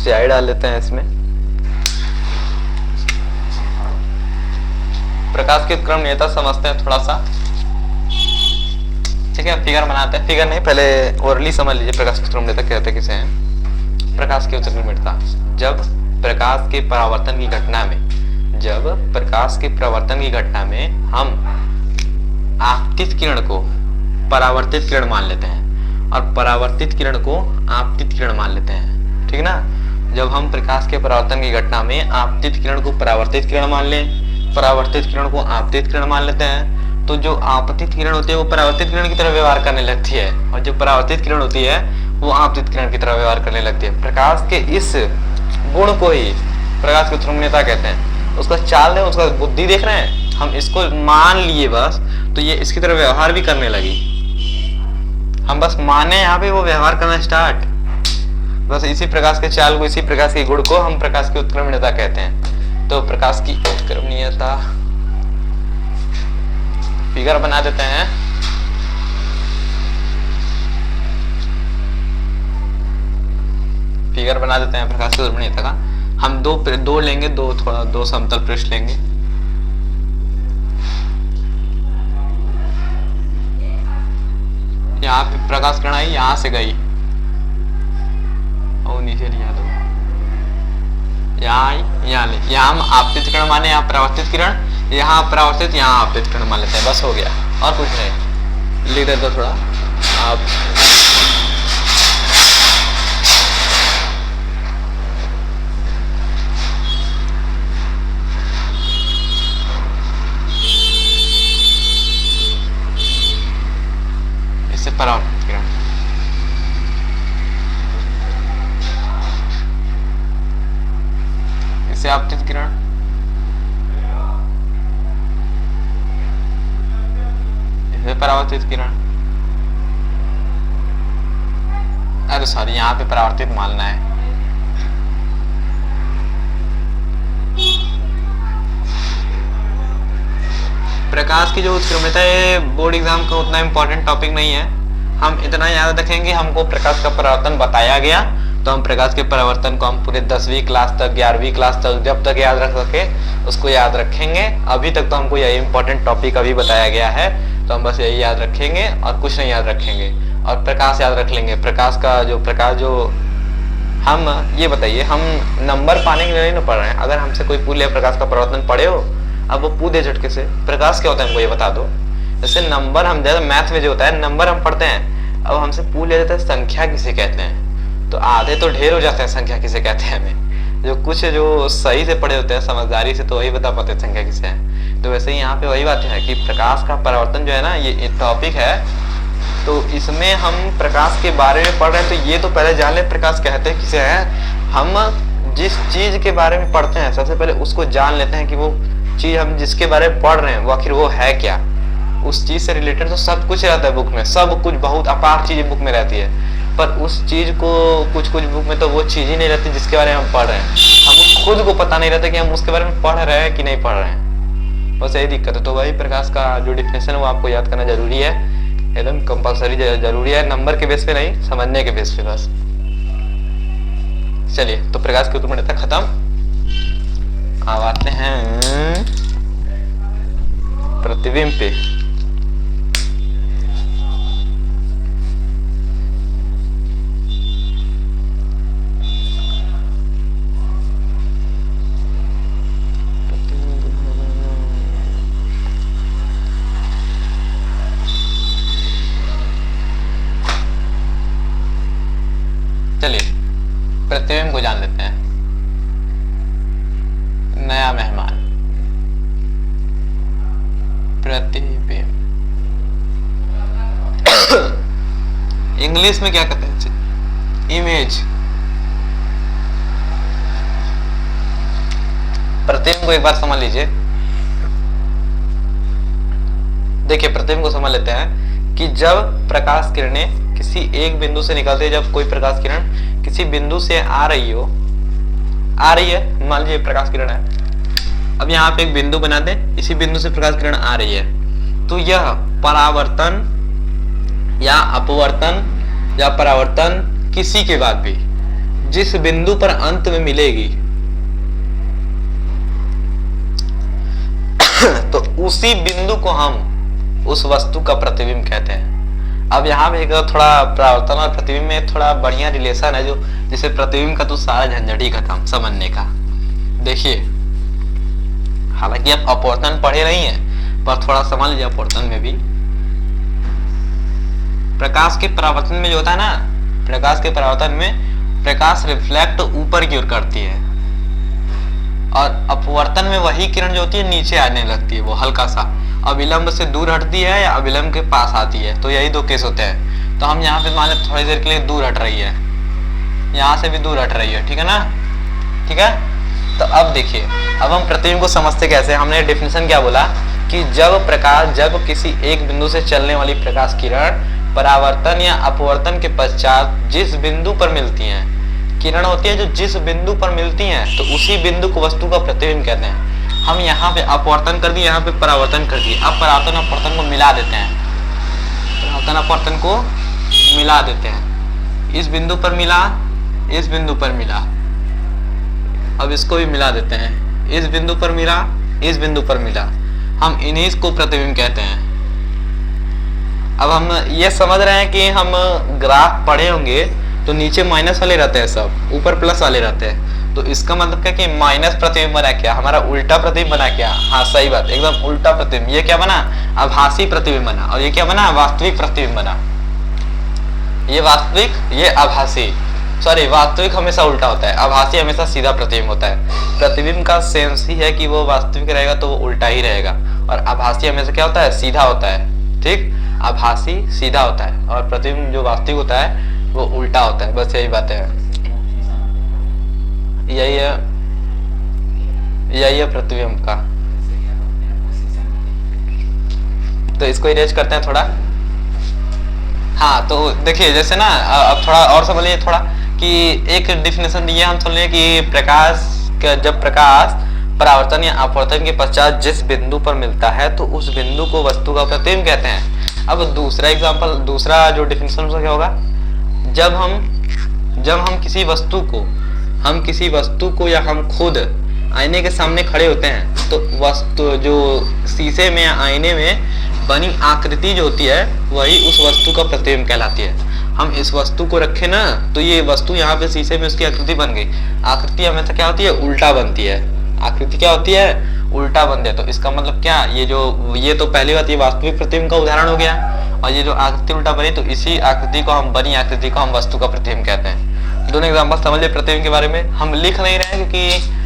स्याही डाल लेते हैं इसमें। प्रकाश की उत्क्रमणीयता समझते हैं थोड़ा सा, ठीक है। फिगर बनाते हैं, फिगर नहीं पहले ओरली समझ लीजिए प्रकाश की उत्क्रमणीयता कहते किसे हैं। प्रकाश की उत्क्रमणीयता जब प्रकाश के परावर्तन की घटना में, जब प्रकाश के परावर्तन की घटना में हम आपतित किरण को परावर्तित किरण मान लेते हैं और परावर्तित किरण को आपतित किरण मान लेते हैं, ठीक ना। जब हम प्रकाश के परावर्तन की घटना में आपतित किरण को परावर्तित किरण मान लें, परावर्तित किरण को आपतित किरण मान लेते हैं, तो जो आपतित किरण होती है वो परावर्तित किरण की तरह व्यवहार करने लगती है, और जो परावर्तित किरण होती है वो आपतित किरण की तरह व्यवहार करने लगती है। प्रकाश के इस गुण को ही प्रकाश की उत्क्रमणीयता कहते हैं। उसका चाल है, उसका बुद्धि देख रहे हैं, हम इसको मान लिए बस, तो ये इसकी तरह व्यवहार भी करने लगी। हम बस माने यहाँ पे वो व्यवहार करना स्टार्ट, बस इसी प्रकाश के चाल को, इसी प्रकाश के गुण को हम प्रकाश की उत्क्रमणीयता कहते हैं। तो प्रकाश की उत्क्रमणीयता फिगर बना देते हैं। फिगर बना देते हैं प्रकाश की उत्क्रमणीयता का। हम दो लेंगे, दो समतल पृष्ठ लेंगे। यहाँ पे प्रकाश किरण आई, यहाँ से गई और नीचे लिया दो, यहाँ आई, यहाँ ले, यहाँ हम आपतित किरण माने, यहाँ परावर्तित किरण, यहाँ परावर्तित, यहाँ आपतित किरण मान लेते हैं, बस हो गया और कुछ नहीं। लिख देते थोड़ा आप। इससे परावर्तित किरण, इससे आपतित किरण, इससे परावर्तित किरण। अरे सॉरी, यहाँ पे परावर्तित मानना है। प्रकाश की जो उत्क्रमणीयता है बोर्ड एग्जाम का उतना इम्पोर्टेंट टॉपिक नहीं है। हम इतना याद रखेंगे, हमको प्रकाश का परावर्तन बताया गया तो हम प्रकाश के परावर्तन को हम पूरे 10वीं क्लास तक, 11वीं क्लास तक, जब तक याद रख सके उसको याद रखेंगे। अभी तक तो हमको यही इम्पोर्टेंट टॉपिक अभी बताया गया है तो हम बस यही याद रखेंगे और कुछ नहीं याद रखेंगे। और प्रकाश याद रख लेंगे। प्रकाश जो हम ये बताइए, हम नंबर पाने के लिए नहीं ना पढ़ रहे हैं। अगर हमसे कोई पूछ लिया प्रकाश का परावर्तन पढ़े हो, अब वो पूछे झटके से प्रकाश क्या होता है हमको ये बता दो। जैसे नंबर, हम जैसे मैथ में जो होता है नंबर हम पढ़ते हैं, अब हमसे पूछ लिया जाता है संख्या किसे कहते हैं, तो आधे तो ढेर हो जाते हैं संख्या किसे कहते हैं हमें। जो कुछ जो सही से पढ़े होते हैं समझदारी से, तो वही बता पाते हैं संख्या किसे है। तो वैसे ही यहाँ पे वही बात है कि प्रकाश का परावर्तन जो है ना, ये टॉपिक है, तो इसमें हम प्रकाश के बारे में पढ़ रहे हैं। तो ये तो पहले जान ले प्रकाश कहते हैं किसे है। हम जिस चीज के बारे में पढ़ते हैं सबसे पहले उसको जान लेते हैं कि वो चीज हम जिसके बारे में पढ़ रहे हैं वो आखिर वो है क्या। उस चीज से रिलेटेड तो सब कुछ रहता है बुक में, सब कुछ, बहुत अपार चीजें बुक में रहती है, पर उस चीज को कुछ बुक में तो वो चीज ही नहीं रहती जिसके बारे में हम पढ़ रहे हैं। हम खुद को पता नहीं रहता कि हम उसके बारे में पढ़ रहे हैं कि नहीं पढ़ रहे हैं, बस यही दिक्कत है। तो वही प्रकाश का जो डिफिनेशन है वो आपको याद करना जरूरी है, एकदम कंपलसरी जरूरी है, नंबर के बेस पे नहीं, समझने के बेस पे बस। चलिए, तो प्रकाश की उत्क्रमणीयता खत्म। अब आते हैं प्रतिबिंब पे। चलिए प्रतिबिंब को जान लेते हैं। नया मेहमान, प्रतिबिंब इंग्लिश में क्या कहते हैं? इमेज। प्रतिबिंब को एक बार समझ लीजिए। देखिए, प्रतिबिंब को समझ लेते हैं कि जब प्रकाश किरणें किसी एक बिंदु से निकलते हैं, जब कोई प्रकाश किरण किसी बिंदु से आ रही है, मान लीजिए प्रकाश किरण है, अब यहाँ पे एक बिंदु बना दें, इसी बिंदु से प्रकाश किरण आ रही है, तो यह परावर्तन या अपवर्तन या परावर्तन किसी के बाद भी जिस बिंदु पर अंत में मिलेगी तो उसी बिंदु को हम उस वस्तु का प्रतिबिंब कहते हैं। अब यहाँ पे थोड़ा परावर्तन और प्रतिबिंब में थोड़ा बढ़िया रिलेशन है, जो जिसे प्रतिबिंब का तो सारा झंझट ही खत्म समझने का। देखिए, हालांकि आप अपवर्तन पढ़े नहीं है, पर थोड़ा समझ लीजिए। अपवर्तन में भी प्रकाश के परावर्तन में जो होता है ना, प्रकाश के परावर्तन में प्रकाश रिफ्लेक्ट ऊपर की ओर करती है, और अपवर्तन में वही किरण जो होती है नीचे आने लगती है, वो हल्का सा अविलंब से दूर हटती है या अविलंब के पास आती है। तो यही दो केस होते हैं। तो हम यहाँ पे मान लें थोड़ी देर के लिए दूर हट रही है, यहाँ से भी दूर हट रही है, ठीक है ना, ठीक है। तो अब देखिए, अब हम प्रतिबिंब को समझते कैसे। हमने डेफिनेशन क्या बोला कि जब किसी एक बिंदु से चलने वाली प्रकाश किरण परावर्तन या अपवर्तन के पश्चात जिस बिंदु पर मिलती हैं, किरण होती है जो जिस बिंदु पर मिलती हैं तो उसी बिंदु को वस्तु का प्रतिबिंब कहते हैं। हम यहाँ पे अपवर्तन कर दिए, यहाँ पे परावर्तन कर दिए। अब परावर्तन अपवर्तन को मिला देते हैं, परावर्तन अपवर्तन को मिला देते हैं। इस बिंदु पर मिला, इस बिंदु पर मिला, अब इसको भी मिला देते हैं। इस बिंदु पर मिला, इस बिंदु पर मिला, हम इन्हीं को प्रतिबिंब कहते हैं। अब हम ये समझ रहे हैं कि हम ग्राफ पढ़े होंगे तो नीचे माइनस वाले रहते हैं, सब ऊपर प्लस वाले रहते हैं। तो इसका मतलब क्या कि माइनस प्रतिबिंब बना क्या, हमारा उल्टा प्रतिबिंब बना क्या। हाँ सही बात, एकदम उल्टा प्रतिबिंब। ये क्या बना, आभासी प्रतिबिंब बना। और ये क्या बना, वास्तविक प्रतिबिंब बना। ये वास्तविक, ये आभासी। सॉरी, वास्तविक हमेशा उल्टा होता है, आभासी हमेशा सीधा प्रतिबिंब होता है। प्रतिबिंब का सेंस ही है कि वो वास्तविक रहेगा तो वो उल्टा ही रहेगा, और आभासी हमेशा क्या होता है, सीधा होता है। ठीक, आभासी सीधा होता है और प्रतिबिंब जो वास्तविक होता है वो उल्टा होता है। बस यही बात है, यही है प्रतिबिंब का। तो इसको इरेज करते हैं थोड़ा। हाँ तो देखिए जैसे ना, अब थोड़ा और समझ लीजिए थोड़ा कि एक डेफिनेशन दिए हम समझ लिए कि प्रकाश का, जब प्रकाश परावर्तन या अपवर्तन के पश्चात जिस बिंदु पर मिलता है तो उस बिंदु को वस्तु का प्रतिबिंब कहते हैं। अब दूसरा एग्जांपल, दूसरा जो डेफिनेशन उसका क्या होगा, जब हम किसी वस्तु को या हम खुद आईने के सामने खड़े होते हैं तो वस्तु जो शीशे में या आईने में बनी आकृति जो होती है वही उस वस्तु का प्रतिबिंब कहलाती है। हम इस वस्तु को रखें ना तो ये वस्तु यहाँ पे शीशे में उसकी आकृति बन गई। आकृति हमेशा क्या होती है, उल्टा बनती है। आकृति क्या होती है, उल्टा बनती है। तो इसका मतलब क्या, ये तो पहली बात, ये वास्तविक प्रतिबिंब का उदाहरण हो गया। और ये जो आकृति उल्टा बनी तो इसी आकृति को हम, बनी आकृति को हम वस्तु का प्रतिबिंब कहते हैं। दोनों एग्जाम्पल समझ लिए प्रतिबिंब के बारे में। हम लिख नहीं रहे क्योंकि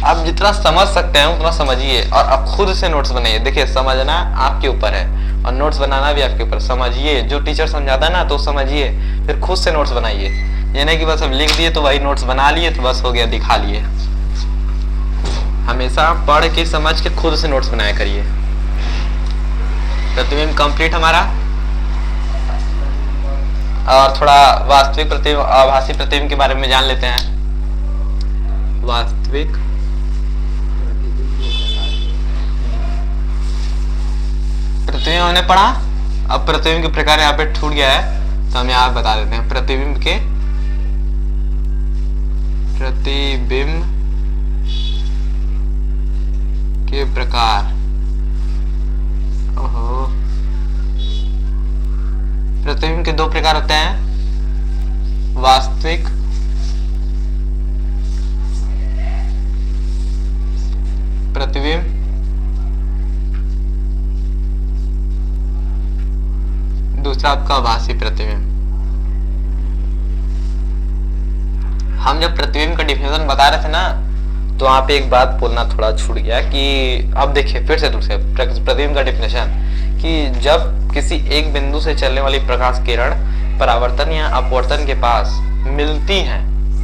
आप जितना समझ सकते हैं उतना समझिए और आप खुद से नोट्स बनाइए। देखिए समझना आपके ऊपर है और नोट्स बनाना भी आपके ऊपर। समझिए, जो टीचर समझाता है ना तो समझिए, फिर खुद से नोट्स बनाइए। ये नहीं कि बस हम लिख दिए तो वही नोट्स बना लिए तो बस हो गया, दिखा लिए। हमेशा पढ़ के समझ के खुद से नोट्स बनाया करिए। प्रतिबिंब कंप्लीट हमारा। और थोड़ा वास्तविक प्रतिबिंब, आभासी प्रतिबिंब के बारे में जान लेते हैं। वास्तविक प्रतिबिंब हमने पढ़ा। अब प्रतिबिंब के प्रकार यहाँ पे छूट गया है तो हम यहाँ बता देते हैं। प्रतिबिंब के प्रकार। ओहो, प्रतिबिंब के दो प्रकार होते हैं, वास्तविक प्रतिबिंब दूसरा आपका आभासी प्रतिबिंब। हम जब प्रतिबिंब का डिफिनेशन बता रहे थे ना तो वहां पे एक बात बोलना थोड़ा छूट गया कि अब देखिए फिर से दूसरे प्रतिबिंब का डिफिनेशन कि जब किसी एक बिंदु से चलने वाली प्रकाश किरण परावर्तन या अपवर्तन के पास मिलती हैं,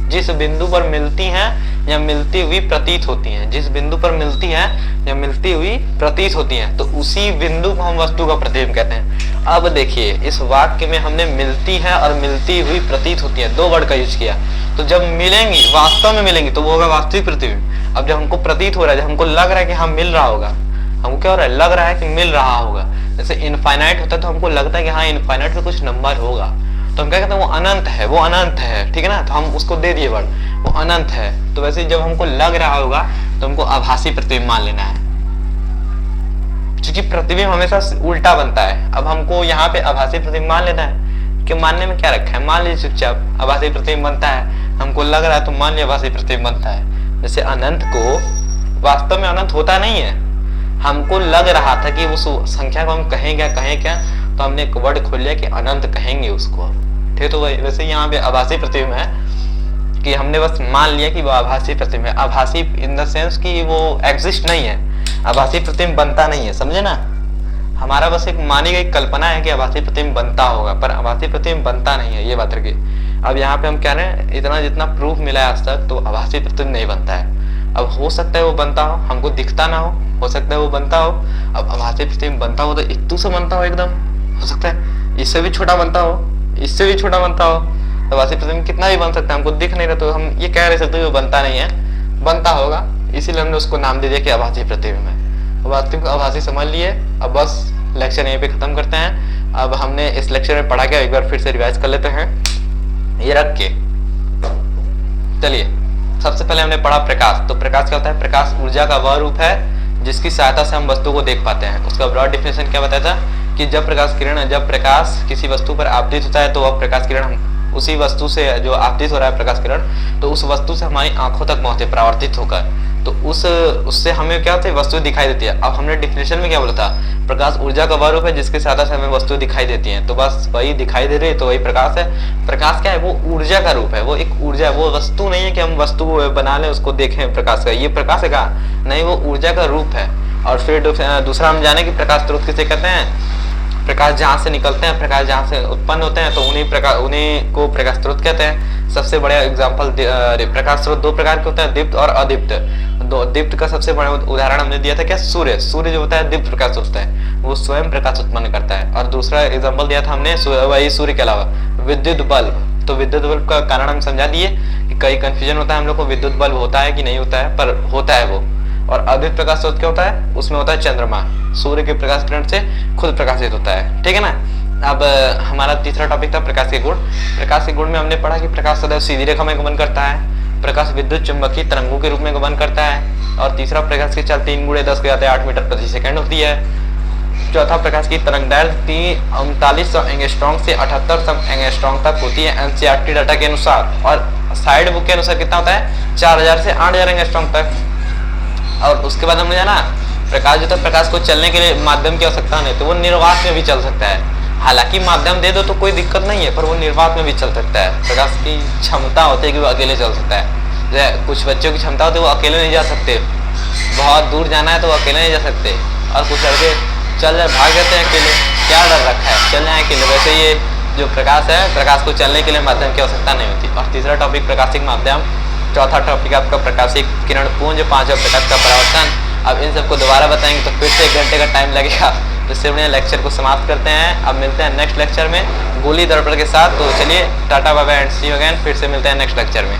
जिस बिंदु पर मिलती हैं या मिलती हुई प्रतीत होती हैं, जिस बिंदु पर मिलती हैं या मिलती हुई प्रतीत होती हैं तो उसी बिंदु को हम वस्तु का प्रतिबिंब कहते हैं। अब देखिए इस वाक्य में हमने मिलती है और मिलती हुई प्रतीत होती है, दो वर्ड का यूज किया। तो जब मिलेंगी, वास्तव में मिलेंगी तो वो होगा वास्तविक प्रतिबिंब। अब जब हमको प्रतीत हो रहा है, जब हमको लग रहा है कि हाँ मिल रहा होगा, हमको क्या हो रहा है, लग रहा है कि मिल रहा होगा। जैसे इनफाइनाइट होता है तो हमको लगता है कि हाँ इनफाइनाइट में कुछ नंबर होगा, तो हम क्या कहते हैं वो अनंत है, वो अनंत है, ठीक है ना, तो हम उसको दे दिए वर्ड, वो अनंत है। तो वैसे जब हमको लग रहा होगा तो हमको आभासी प्रतिबिंब मान लेना है, क्योंकि प्रतिबिंब हमेशा उल्टा बनता है। अब हमको यहाँ पे आभासी प्रतिबिंब मान लेना है कि मानने में क्या रखा है, मान लीजिए चुपचाप आभासी प्रतिबिंब बनता है, हमको लग रहा है तो मान लिया आभासी प्रतिबिंब बनता है। जैसे अनंत को वास्तव में अनंत होता नहीं है, हमको लग रहा था कि उस संख्या को हम कहें क्या, तो हमने एक वर्ड खोल लिया कि अनंत कहेंगे उसको, ठीक। तो वैसे यहाँ पे आभासी प्रतिबिंब है कि हमने बस मान लिया कि वो आभासी प्रतिबिंब है। आभासी इन द सेंस कि वो एग्जिस्ट नहीं है, आभासी प्रतिबिंब बनता नहीं है, समझे ना। हमारा बस एक मानी गई कल्पना है कि आभासी प्रतिबिंब बनता होगा, पर आभासी प्रतिबिंब बनता नहीं है, ये बात रखिए। अब यहाँ पे हम कह रहे हैं इतना जितना प्रूफ मिला है आज तक तो आभासी प्रतिबिंब नहीं बनता है। अब हो सकता है वो बनता हो, हमको दिखता ना हो सकता है वो बनता हो। अब आभासी प्रतिबिंब बनता हो तो इतू से बनता हो, एकदम हो सकता है इससे भी छोटा बनता हो, इससे भी छोटा बनता हो, आभासी प्रतिबिंब कितना भी बन सकता है, हमको दिख नहीं रहा तो हम ये कह नहीं सकते वो बनता नहीं है, बनता होगा, इसीलिए हमने उसको नाम दे दिया कि आभासी प्रतिबिंब है। अब बात आभासी समझ लिए। अब बस लेक्चर यहीं पे खत्म करते हैं। अब हमने इस लेक्चर में पढ़ा क्या एक बार फिर से रिवाइज कर लेते हैं। ये रख के चलिए, सबसे पहले हमने पढ़ा प्रकाश। तो प्रकाश क्या होता है? प्रकाश ऊर्जा का वह रूप है जिसकी सहायता से हम वस्तु को देख पाते हैं। उसका ब्रॉड डिफिनेशन क्या बताया था कि जब प्रकाश किसी वस्तु पर आपतित होता है तो वह प्रकाश किरण उसी वस्तु से जो आपतित हो रहा है प्रकाश किरण, तो उस वस्तु से हमारी आंखों तक पहुंचते परावर्तित होकर, तो उससे हमें क्या होती है? वस्तु दिखाई देती है। अब हमने डिफिनेशन में क्या बोला था? प्रकाश ऊर्जा का वह रूप है जिसके सहायता से हमें वस्तु दिखाई देती है। तो बस वही दिखाई दे रही है तो वही प्रकाश है। प्रकाश क्या है? वो ऊर्जा का रूप है, वो एक ऊर्जा है, वो वस्तु नहीं है कि हम वस्तु बना लें उसको देखें प्रकाश का, ये प्रकाश है का नहीं, वो ऊर्जा का रूप है। और फिर दूसरा हम जाने कि प्रकाश स्रोत किसे कहते हैं? प्रकाश जहाँ से निकलते हैं, प्रकाश जहाँ से उत्पन्न होते हैं तो उन्हीं को प्रकाश स्रोत कहते हैं। सबसे बड़ा एग्जांपल प्रकाश स्रोत दो प्रकार के होते हैं, दीप्त और अदीप्त। दीप्त का सबसे बड़ा उदाहरण हमने दिया था क्या? सूर्य। सूर्य जो होता है दीप्त प्रकाश होता है, वो स्वयं प्रकाश उत्पन्न करता है। और दूसरा एग्जाम्पल दिया था हमने वही सूर्य के अलावा विद्युत बल्ब। तो विद्युत बल्ब का कारण हम समझा दिए कि कई कंफ्यूजन होता है हम लोग को, विद्युत बल्ब होता है कि नहीं होता है, पर होता है वो। और अद्वित प्रकाश स्रोत क्या होता है? उसमें होता है चंद्रमा, सूर्य के प्रकाश किरण से खुद प्रकाशित होता है, ठीक है ना। अब हमारा तीसरा टॉपिक था प्रकाश के गुण। प्रकाश के गुण में हमने पढ़ा कि प्रकाश सदैव सीधी रेखा में गमन करता है, प्रकाश विद्युत चुंबकीय तरंगों के रूप में गमन करता है, और तीसरा प्रकाश की चाल 3 × 10 के घात 8 मीटर प्रति सेकंड होती है। चौथा प्रकाश की तरंग दैर्घ्य 3900 एंगस्ट्रॉम से 7800 एंगस्ट्रॉम तक होती है एनसीईआरटी डाटा के अनुसार, और साइड बुक के अनुसार कितना होता है? 4000 से 8000 एंगस्ट्रॉम तक। और उसके बाद हमने जाना प्रकाश जो था, प्रकाश को चलने के लिए माध्यम की आवश्यकता नहीं, तो वो निर्वात में भी चल सकता है। हालांकि माध्यम दे दो तो कोई दिक्कत नहीं है, पर वो निर्वात में भी चल सकता है। प्रकाश की क्षमता होती है कि वो अकेले चल सकता है। जैसे कुछ बच्चों की क्षमता होती है वो अकेले नहीं जा सकते, बहुत दूर जाना है तो वो अकेले नहीं जा सकते, और कुछ लड़के चल जाए भाग जाते हैं अकेले, क्या डर रखा है, चल जाए अकेले। वैसे ये जो प्रकाश है, प्रकाश को चलने के लिए माध्यम की आवश्यकता नहीं होती। और तीसरा टॉपिक प्रकाशिक माध्यम। चौथा टॉपिक आपका प्रकाशिक किरण पुंज। पांचवा प्रकाश का परावर्तन। अब इन सबको दोबारा बताएंगे तो फिर से 1 घंटे का टाइम लगेगा, तो इससे अपने लेक्चर को समाप्त करते हैं। अब मिलते हैं नेक्स्ट लेक्चर में गोली दर्पण के साथ। तो चलिए tata bye bye and see you again, फिर से मिलते हैं नेक्स्ट लेक्चर में।